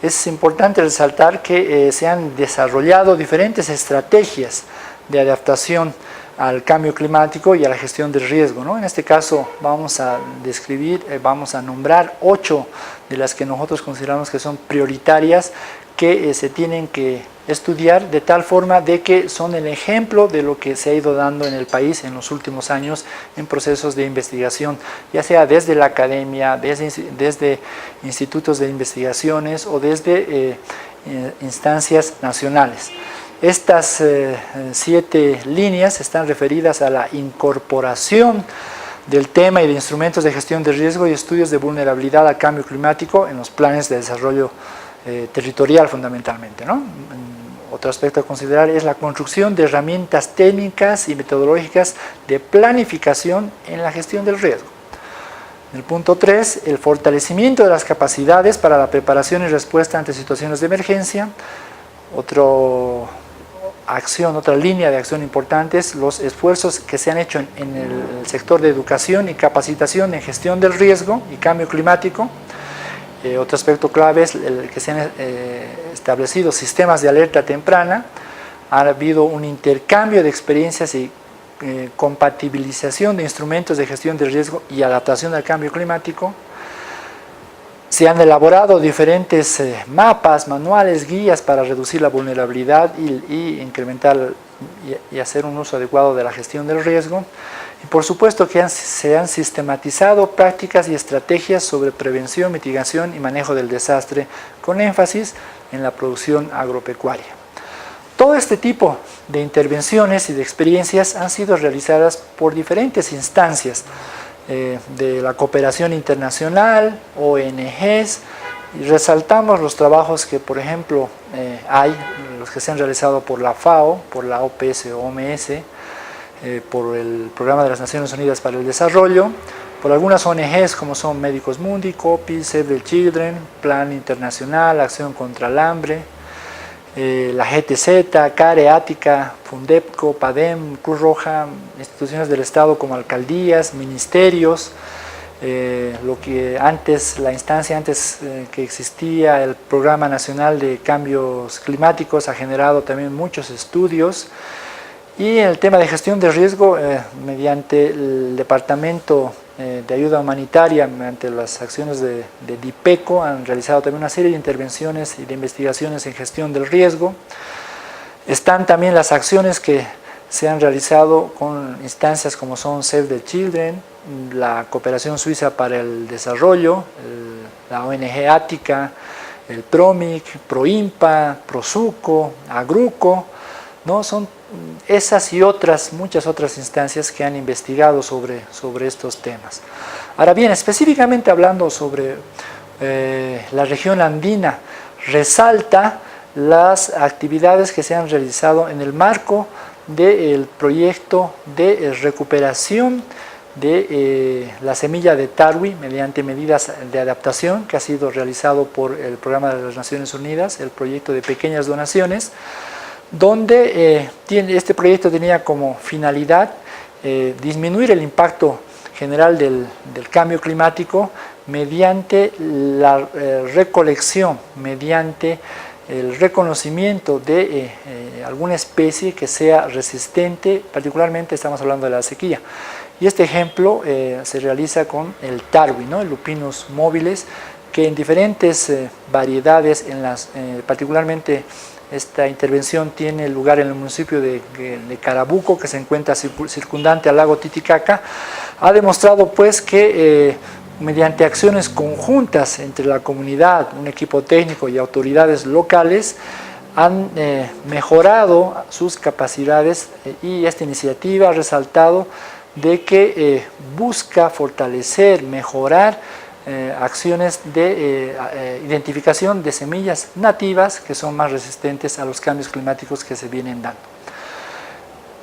es importante resaltar que se han desarrollado diferentes estrategias de adaptación al cambio climático y a la gestión del riesgo, ¿no? En este caso vamos a describir, vamos a nombrar 8 de las que nosotros consideramos que son prioritarias, que se tienen que estudiar de tal forma de que son el ejemplo de lo que se ha ido dando en el país en los últimos años en procesos de investigación, ya sea desde la academia, desde institutos de investigaciones o desde instancias nacionales. Estas 7 líneas están referidas a la incorporación del tema y de instrumentos de gestión de riesgo y estudios de vulnerabilidad al cambio climático en los planes de desarrollo territorial fundamentalmente, ¿no? Otro aspecto a considerar es la construcción de herramientas técnicas y metodológicas de planificación en la gestión del riesgo. En el punto 3, el fortalecimiento de las capacidades para la preparación y respuesta ante situaciones de emergencia. Otra línea de acción importante es los esfuerzos que se han hecho en el sector de educación y capacitación en gestión del riesgo y cambio climático. Otro aspecto clave es el que se han establecido sistemas de alerta temprana. Ha habido un intercambio de experiencias y compatibilización de instrumentos de gestión de riesgo y adaptación al cambio climático. Se han elaborado diferentes mapas, manuales, guías para reducir la vulnerabilidad y incrementar y hacer un uso adecuado de la gestión del riesgo. Y por supuesto que se han sistematizado prácticas y estrategias sobre prevención, mitigación y manejo del desastre, con énfasis en la producción agropecuaria. Todo este tipo de intervenciones y de experiencias han sido realizadas por diferentes instancias de la cooperación internacional, ONGs, y resaltamos los trabajos que, por ejemplo, los que se han realizado por la FAO, por la OPS o OMS, por el Programa de las Naciones Unidas para el Desarrollo, por algunas ONGs como son Médicos Mundi, COPI, Save the Children, Plan Internacional, Acción contra el Hambre, la GTZ, CARE, Ática, Fundepco, PADEM, Cruz Roja, instituciones del Estado como alcaldías, ministerios, lo que antes, la instancia antes que existía, el Programa Nacional de Cambios Climáticos ha generado también muchos estudios. Y en el tema de gestión de riesgo, mediante el Departamento de Ayuda Humanitaria, mediante las acciones de DIPECO, han realizado también una serie de intervenciones y de investigaciones en gestión del riesgo. Están también las acciones que se han realizado con instancias como son Save the Children, la Cooperación Suiza para el Desarrollo, la ONG Ática, el PROMIC, PROIMPA, PROSUCO, AGRUCO, ¿no? Son esas y muchas otras instancias que han investigado sobre estos temas. Ahora bien, específicamente hablando sobre la región andina, resalta las actividades que se han realizado en el marco del proyecto de recuperación de la semilla de Tarwi mediante medidas de adaptación que ha sido realizado por el Programa de las Naciones Unidas, el proyecto de pequeñas donaciones, donde este proyecto tenía como finalidad disminuir el impacto general del cambio climático mediante la recolección, mediante el reconocimiento de alguna especie que sea resistente, particularmente estamos hablando de la sequía. Y este ejemplo se realiza con el Tarwi, ¿no? El Lupinus mobiles, que en diferentes variedades, particularmente esta intervención tiene lugar en el municipio de Carabuco, que se encuentra circundante al lago Titicaca. Ha demostrado pues que mediante acciones conjuntas entre la comunidad, un equipo técnico y autoridades locales, han mejorado sus capacidades y esta iniciativa ha resaltado de que busca fortalecer, mejorar acciones de identificación de semillas nativas que son más resistentes a los cambios climáticos que se vienen dando.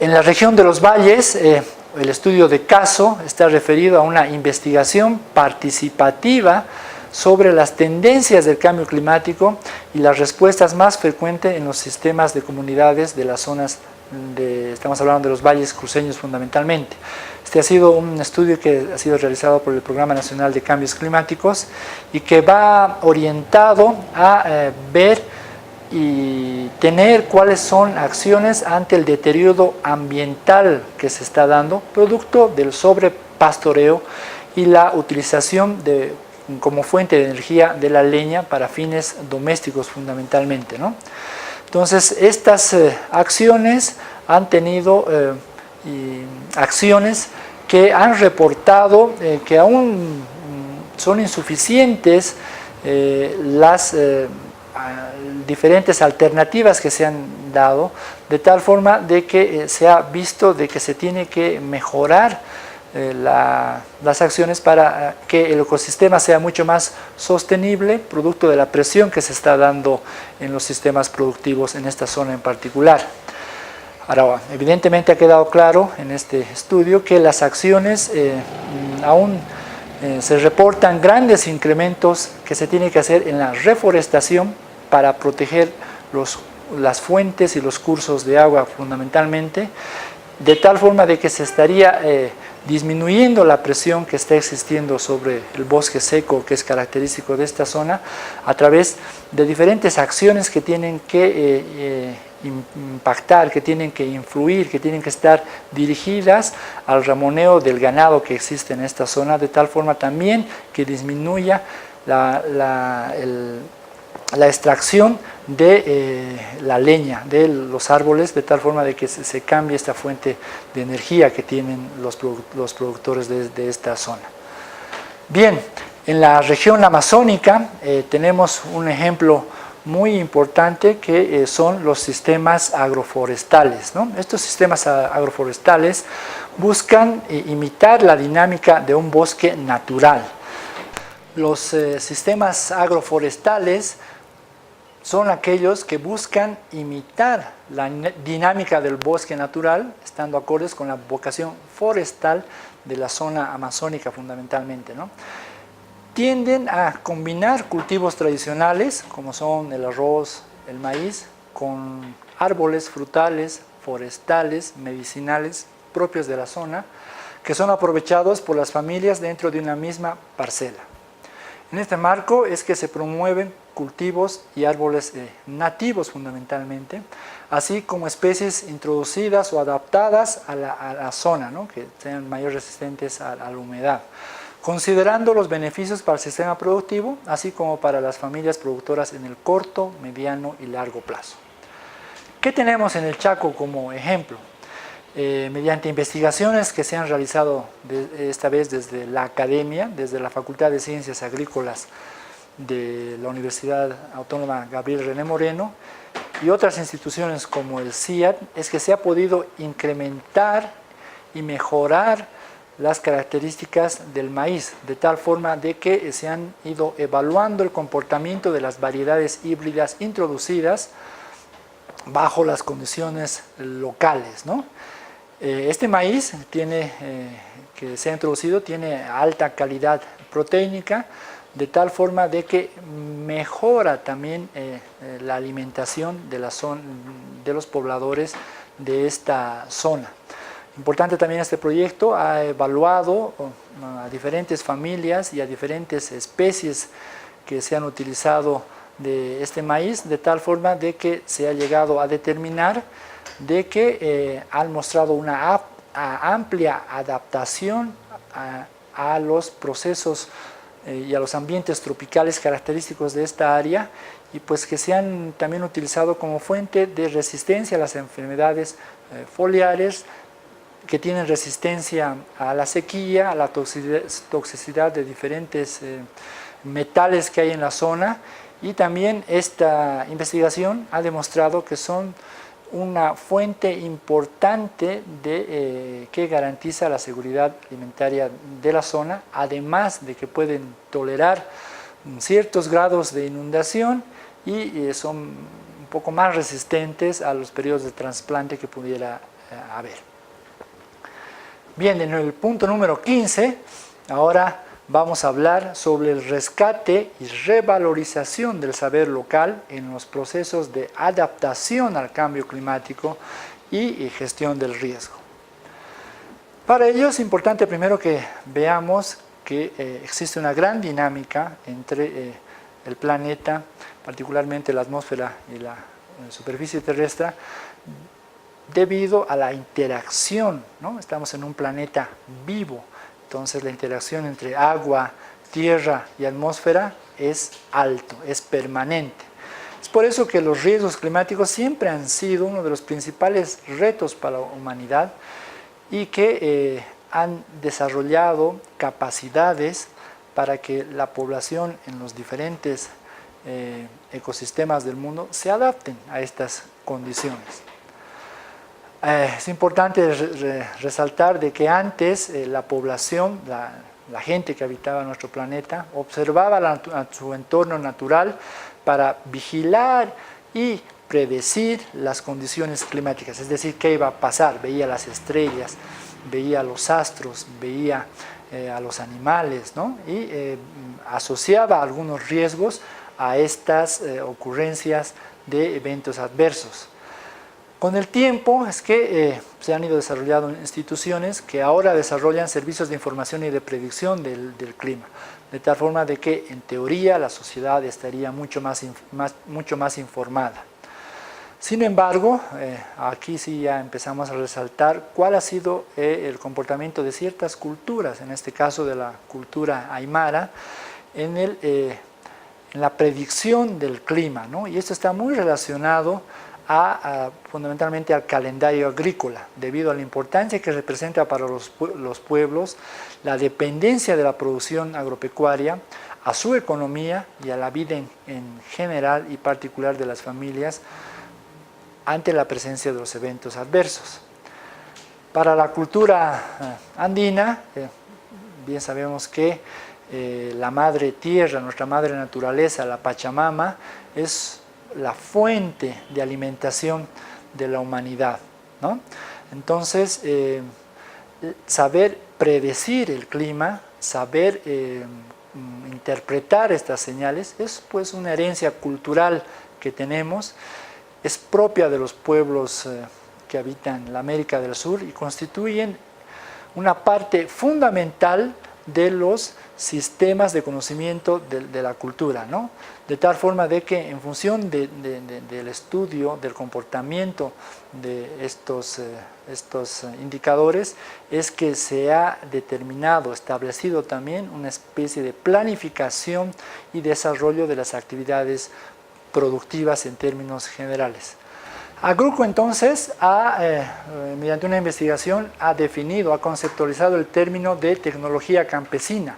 En la región de los valles, el estudio de caso está referido a una investigación participativa sobre las tendencias del cambio climático y las respuestas más frecuentes en los sistemas de comunidades de las zonas estamos hablando de los valles cruceños fundamentalmente. Este ha sido un estudio que ha sido realizado por el Programa Nacional de Cambios Climáticos y que va orientado a ver y tener cuáles son acciones ante el deterioro ambiental que se está dando, producto del sobrepastoreo y la utilización como fuente de energía de la leña para fines domésticos fundamentalmente, ¿no? Entonces, estas acciones han tenido acciones que han reportado que aún son insuficientes las diferentes alternativas que se han dado, de tal forma de que se ha visto de que se tiene que mejorar las acciones para que el ecosistema sea mucho más sostenible, producto de la presión que se está dando en los sistemas productivos en esta zona en particular. Ahora, evidentemente ha quedado claro en este estudio que las acciones aún se reportan grandes incrementos que se tiene que hacer en la reforestación para proteger las fuentes y los cursos de agua fundamentalmente, de tal forma de que se estaría disminuyendo la presión que está existiendo sobre el bosque seco, que es característico de esta zona, a través de diferentes acciones que tienen que impactar, que tienen que influir, que tienen que estar dirigidas al ramoneo del ganado que existe en esta zona, de tal forma también que disminuya la extracción de la leña de los árboles, de tal forma de que se cambie esta fuente de energía que tienen los productores de esta zona. Bien, en la región amazónica tenemos un ejemplo muy importante que son los sistemas agroforestales, ¿no? Estos sistemas agroforestales buscan imitar la dinámica de un bosque natural. Los sistemas agroforestales son aquellos que buscan imitar la dinámica del bosque natural, estando acordes con la vocación forestal de la zona amazónica fundamentalmente, ¿no? Tienden a combinar cultivos tradicionales, como son el arroz, el maíz, con árboles frutales, forestales, medicinales, propios de la zona, que son aprovechados por las familias dentro de una misma parcela. En este marco es que se promueven cultivos y árboles nativos fundamentalmente, así como especies introducidas o adaptadas a la zona, ¿no? Que sean mayor resistentes a la humedad, considerando los beneficios para el sistema productivo, así como para las familias productoras en el corto, mediano y largo plazo. ¿Qué tenemos en el Chaco como ejemplo? Mediante investigaciones que se han realizado esta vez desde la academia, desde la Facultad de Ciencias Agrícolas de la Universidad Autónoma Gabriel René Moreno y otras instituciones como el CIAT, es que se ha podido incrementar y mejorar las características del maíz, de tal forma de que se han ido evaluando el comportamiento de las variedades híbridas introducidas bajo las condiciones locales, ¿no? Este maíz que se ha introducido tiene alta calidad proteínica, de tal forma de que mejora también la alimentación de los pobladores de esta zona. Importante también este proyecto, ha evaluado a diferentes familias y a diferentes especies que se han utilizado de este maíz, de tal forma de que se ha llegado a determinar de que han mostrado una amplia adaptación a los procesos y a los ambientes tropicales característicos de esta área, y pues que se han también utilizado como fuente de resistencia a las enfermedades foliares, que tienen resistencia a la sequía, a la toxicidad de diferentes metales que hay en la zona, y también esta investigación ha demostrado que son una fuente importante que garantiza la seguridad alimentaria de la zona, además de que pueden tolerar ciertos grados de inundación y son un poco más resistentes a los periodos de trasplante que pudiera haber. Bien, en el punto número 15, ahora vamos a hablar sobre el rescate y revalorización del saber local en los procesos de adaptación al cambio climático y gestión del riesgo. Para ello es importante primero que veamos que existe una gran dinámica entre el planeta, particularmente la atmósfera y la superficie terrestre, debido a la interacción, ¿no? Estamos en un planeta vivo, entonces la interacción entre agua, tierra y atmósfera es alto, es permanente. Es por eso que los riesgos climáticos siempre han sido uno de los principales retos para la humanidad y que han desarrollado capacidades para que la población en los diferentes ecosistemas del mundo se adapten a estas condiciones. Es importante resaltar de que antes la población, la gente que habitaba nuestro planeta, observaba su entorno natural para vigilar y predecir las condiciones climáticas, es decir, qué iba a pasar, veía las estrellas, veía los astros, veía a los animales, ¿no? Y asociaba algunos riesgos a estas ocurrencias de eventos adversos. Con el tiempo es que se han ido desarrollando instituciones que ahora desarrollan servicios de información y de predicción del clima, de tal forma de que en teoría la sociedad estaría mucho más informada. Sin embargo, aquí sí ya empezamos a resaltar cuál ha sido el comportamiento de ciertas culturas, en este caso de la cultura aymara, en la predicción del clima, ¿no? Y esto está muy relacionado fundamentalmente al calendario agrícola, debido a la importancia que representa para los pueblos la dependencia de la producción agropecuaria, a su economía y a la vida en general y particular de las familias ante la presencia de los eventos adversos. Para la cultura andina, bien sabemos que la madre tierra, nuestra madre naturaleza, la Pachamama, es la fuente de alimentación de la humanidad, ¿no? Entonces, saber predecir el clima, saber interpretar estas señales, es pues una herencia cultural que tenemos, es propia de los pueblos que habitan la América del Sur y constituyen una parte fundamental de los sistemas de conocimiento de la cultura, ¿no? De tal forma de que en función del estudio del comportamiento de estos indicadores es que se ha determinado, establecido también una especie de planificación y desarrollo de las actividades productivas en términos generales. Agruco entonces, mediante una investigación, ha definido, ha conceptualizado el término de tecnología campesina,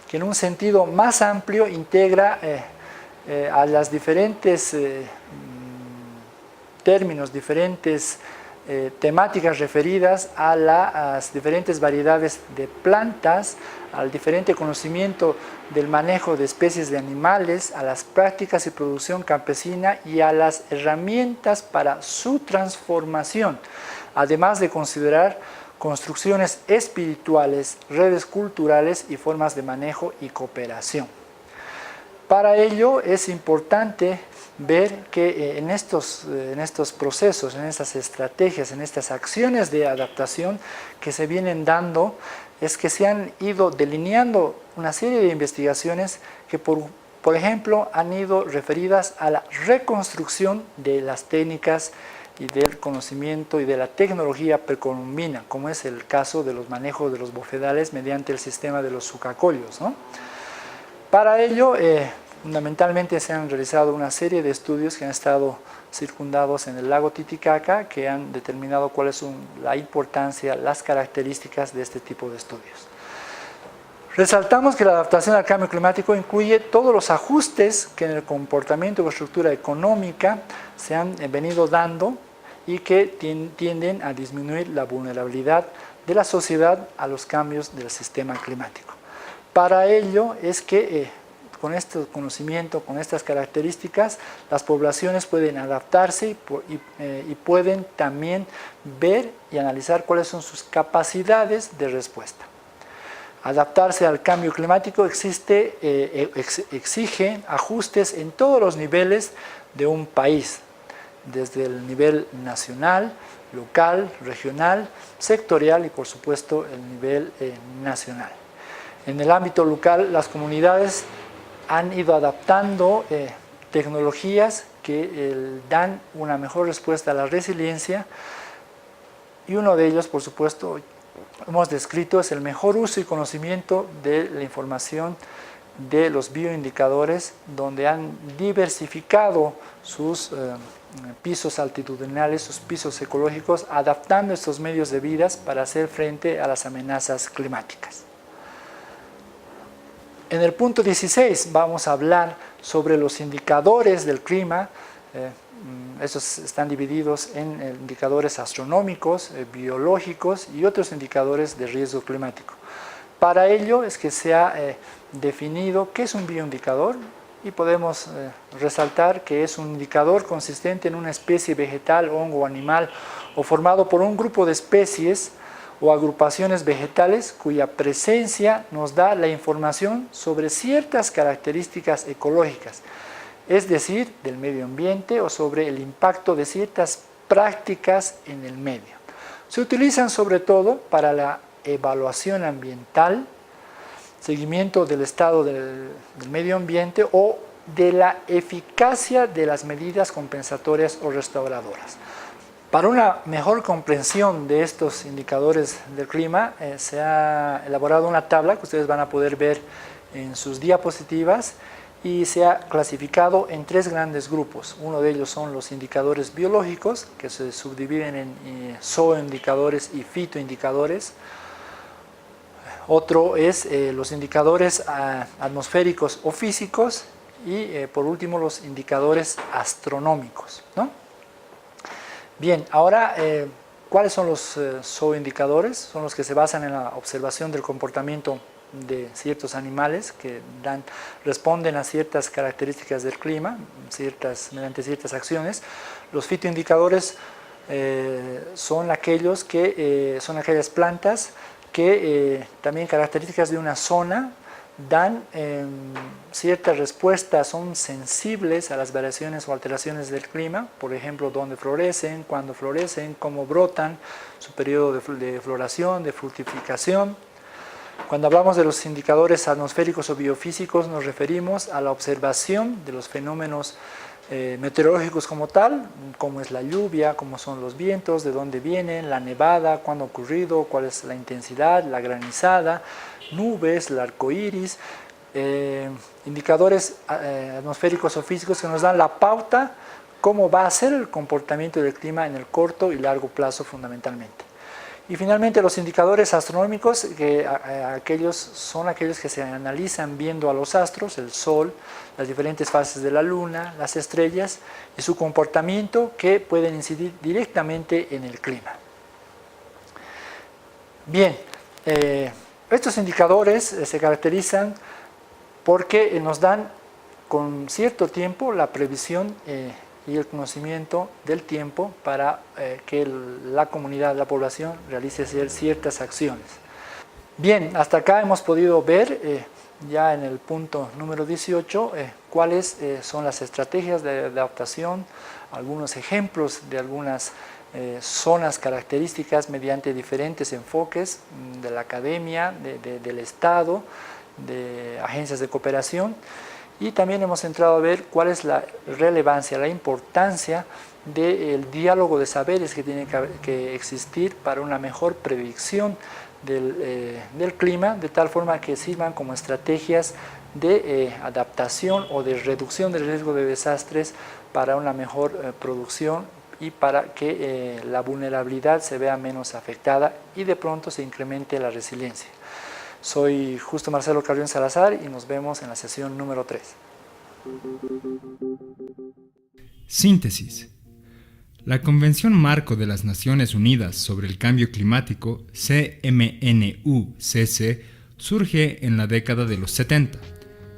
que en un sentido más amplio integra a las diferentes términos, diferentes temáticas referidas a las diferentes variedades de plantas, al diferente conocimiento del manejo de especies de animales, a las prácticas y producción campesina y a las herramientas para su transformación, además de considerar construcciones espirituales, redes culturales y formas de manejo y cooperación. Para ello es importante ver que en estos procesos, en estas estrategias, en estas acciones de adaptación que se vienen dando, es que se han ido delineando una serie de investigaciones que, por ejemplo, han ido referidas a la reconstrucción de las técnicas y del conocimiento y de la tecnología precolombina, como es el caso de los manejos de los bofedales mediante el sistema de los sucacollos, ¿no? Para ello, fundamentalmente se han realizado una serie de estudios que han estado circundados en el lago Titicaca, que han determinado cuáles son la importancia, las características de este tipo de estudios. Resaltamos que la adaptación al cambio climático incluye todos los ajustes que en el comportamiento o estructura económica se han venido dando y que tienden a disminuir la vulnerabilidad de la sociedad a los cambios del sistema climático. Para ello es que con este conocimiento, con estas características, las poblaciones pueden adaptarse y pueden también ver y analizar cuáles son sus capacidades de respuesta. Adaptarse al cambio climático exige ajustes en todos los niveles de un país, desde el nivel nacional, local, regional, sectorial y por supuesto el nivel nacional. En el ámbito local, las comunidades han ido adaptando tecnologías que dan una mejor respuesta a la resiliencia, y uno de ellos, por supuesto, hemos descrito, es el mejor uso y conocimiento de la información de los bioindicadores, donde han diversificado sus pisos altitudinales, sus pisos ecológicos, adaptando estos medios de vida para hacer frente a las amenazas climáticas. En el punto 16 vamos a hablar sobre los indicadores del clima. Estos están divididos en indicadores astronómicos, biológicos y otros indicadores de riesgo climático. Para ello es que se ha definido qué es un bioindicador, y podemos resaltar que es un indicador consistente en una especie vegetal, hongo o animal, o formado por un grupo de especies o agrupaciones vegetales cuya presencia nos da la información sobre ciertas características ecológicas, es decir, del medio ambiente, o sobre el impacto de ciertas prácticas en el medio. Se utilizan sobre todo para la evaluación ambiental, seguimiento del estado del medio ambiente o de la eficacia de las medidas compensatorias o restauradoras. Para una mejor comprensión de estos indicadores del clima, se ha elaborado una tabla que ustedes van a poder ver en sus diapositivas, y se ha clasificado en tres grandes grupos. Uno de ellos son los indicadores biológicos, que se subdividen en zooindicadores y fitoindicadores. Otro es los indicadores atmosféricos o físicos, y por último los indicadores astronómicos, ¿no? Bien, ahora, ¿cuáles son los zooindicadores? Son los que se basan en la observación del comportamiento de ciertos animales que responden a ciertas características del clima, mediante ciertas acciones. Los fitoindicadores son aquellas plantas que también características de una zona dan ciertas respuestas, son sensibles a las variaciones o alteraciones del clima, por ejemplo, dónde florecen, cuándo florecen, cómo brotan, su periodo de floración, de fructificación. Cuando hablamos de los indicadores atmosféricos o biofísicos, nos referimos a la observación de los fenómenos meteorológicos como tal, como es la lluvia, cómo son los vientos, de dónde vienen, la nevada, cuándo ha ocurrido, cuál es la intensidad, la granizada, nubes, el arco iris, indicadores atmosféricos o físicos que nos dan la pauta cómo va a ser el comportamiento del clima en el corto y largo plazo fundamentalmente. Y finalmente los indicadores astronómicos, que son aquellos que se analizan viendo a los astros, el Sol, las diferentes fases de la Luna, las estrellas y su comportamiento, que pueden incidir directamente en el clima. Bien, estos indicadores se caracterizan porque nos dan con cierto tiempo la previsión y el conocimiento del tiempo para que la comunidad, la población, realice ciertas acciones. Bien, hasta acá hemos podido ver, ya en el punto número 18, cuáles son las estrategias de adaptación, algunos ejemplos de algunas zonas características mediante diferentes enfoques de la academia, del Estado, de agencias de cooperación. Y también hemos entrado a ver cuál es la relevancia, la importancia del diálogo de saberes que tiene que existir para una mejor predicción del clima, de tal forma que sirvan como estrategias de adaptación o de reducción del riesgo de desastres para una mejor producción y para que la vulnerabilidad se vea menos afectada y de pronto se incremente la resiliencia. Soy Justo Marcelo Carrión Salazar y nos vemos en la sesión número 3. Síntesis. La Convención Marco de las Naciones Unidas sobre el Cambio Climático, CMNUCC, surge en la década de los 70,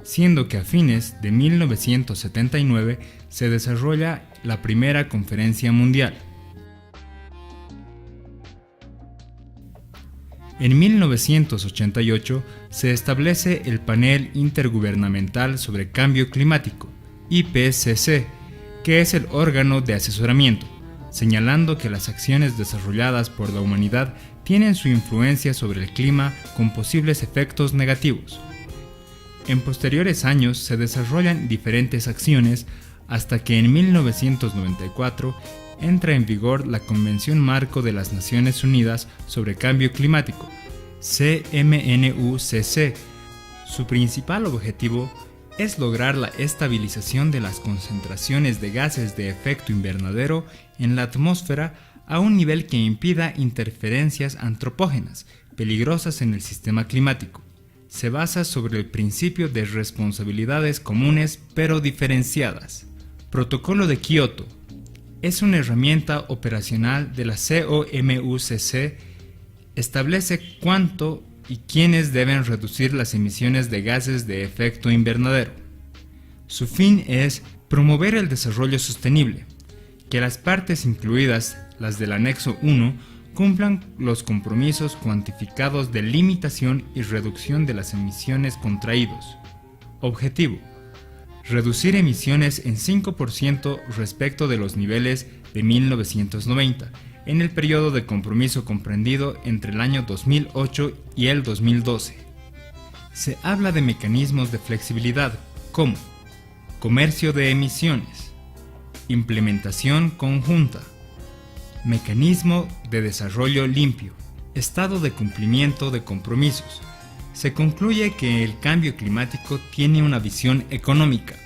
siendo que a fines de 1979 se desarrolla la primera conferencia mundial. En 1988 se establece el Panel Intergubernamental sobre Cambio Climático, IPCC, que es el órgano de asesoramiento, señalando que las acciones desarrolladas por la humanidad tienen su influencia sobre el clima con posibles efectos negativos. En posteriores años se desarrollan diferentes acciones hasta que en 1994 entra en vigor la Convención Marco de las Naciones Unidas sobre Cambio Climático, CMNUCC. Su principal objetivo es lograr la estabilización de las concentraciones de gases de efecto invernadero en la atmósfera a un nivel que impida interferencias antropógenas peligrosas en el sistema climático. Se basa sobre el principio de responsabilidades comunes pero diferenciadas. Protocolo de Kioto. Es una herramienta operacional de la COMUCC. Establece cuánto y quiénes deben reducir las emisiones de gases de efecto invernadero. Su fin es promover el desarrollo sostenible, que las partes incluidas, las del anexo 1, cumplan los compromisos cuantificados de limitación y reducción de las emisiones contraídos. Objetivo: reducir emisiones en 5% respecto de los niveles de 1990, en el periodo de compromiso comprendido entre el año 2008 y el 2012. Se habla de mecanismos de flexibilidad como comercio de emisiones, implementación conjunta, mecanismo de desarrollo limpio, estado de cumplimiento de compromisos. Se concluye que el cambio climático tiene una visión económica,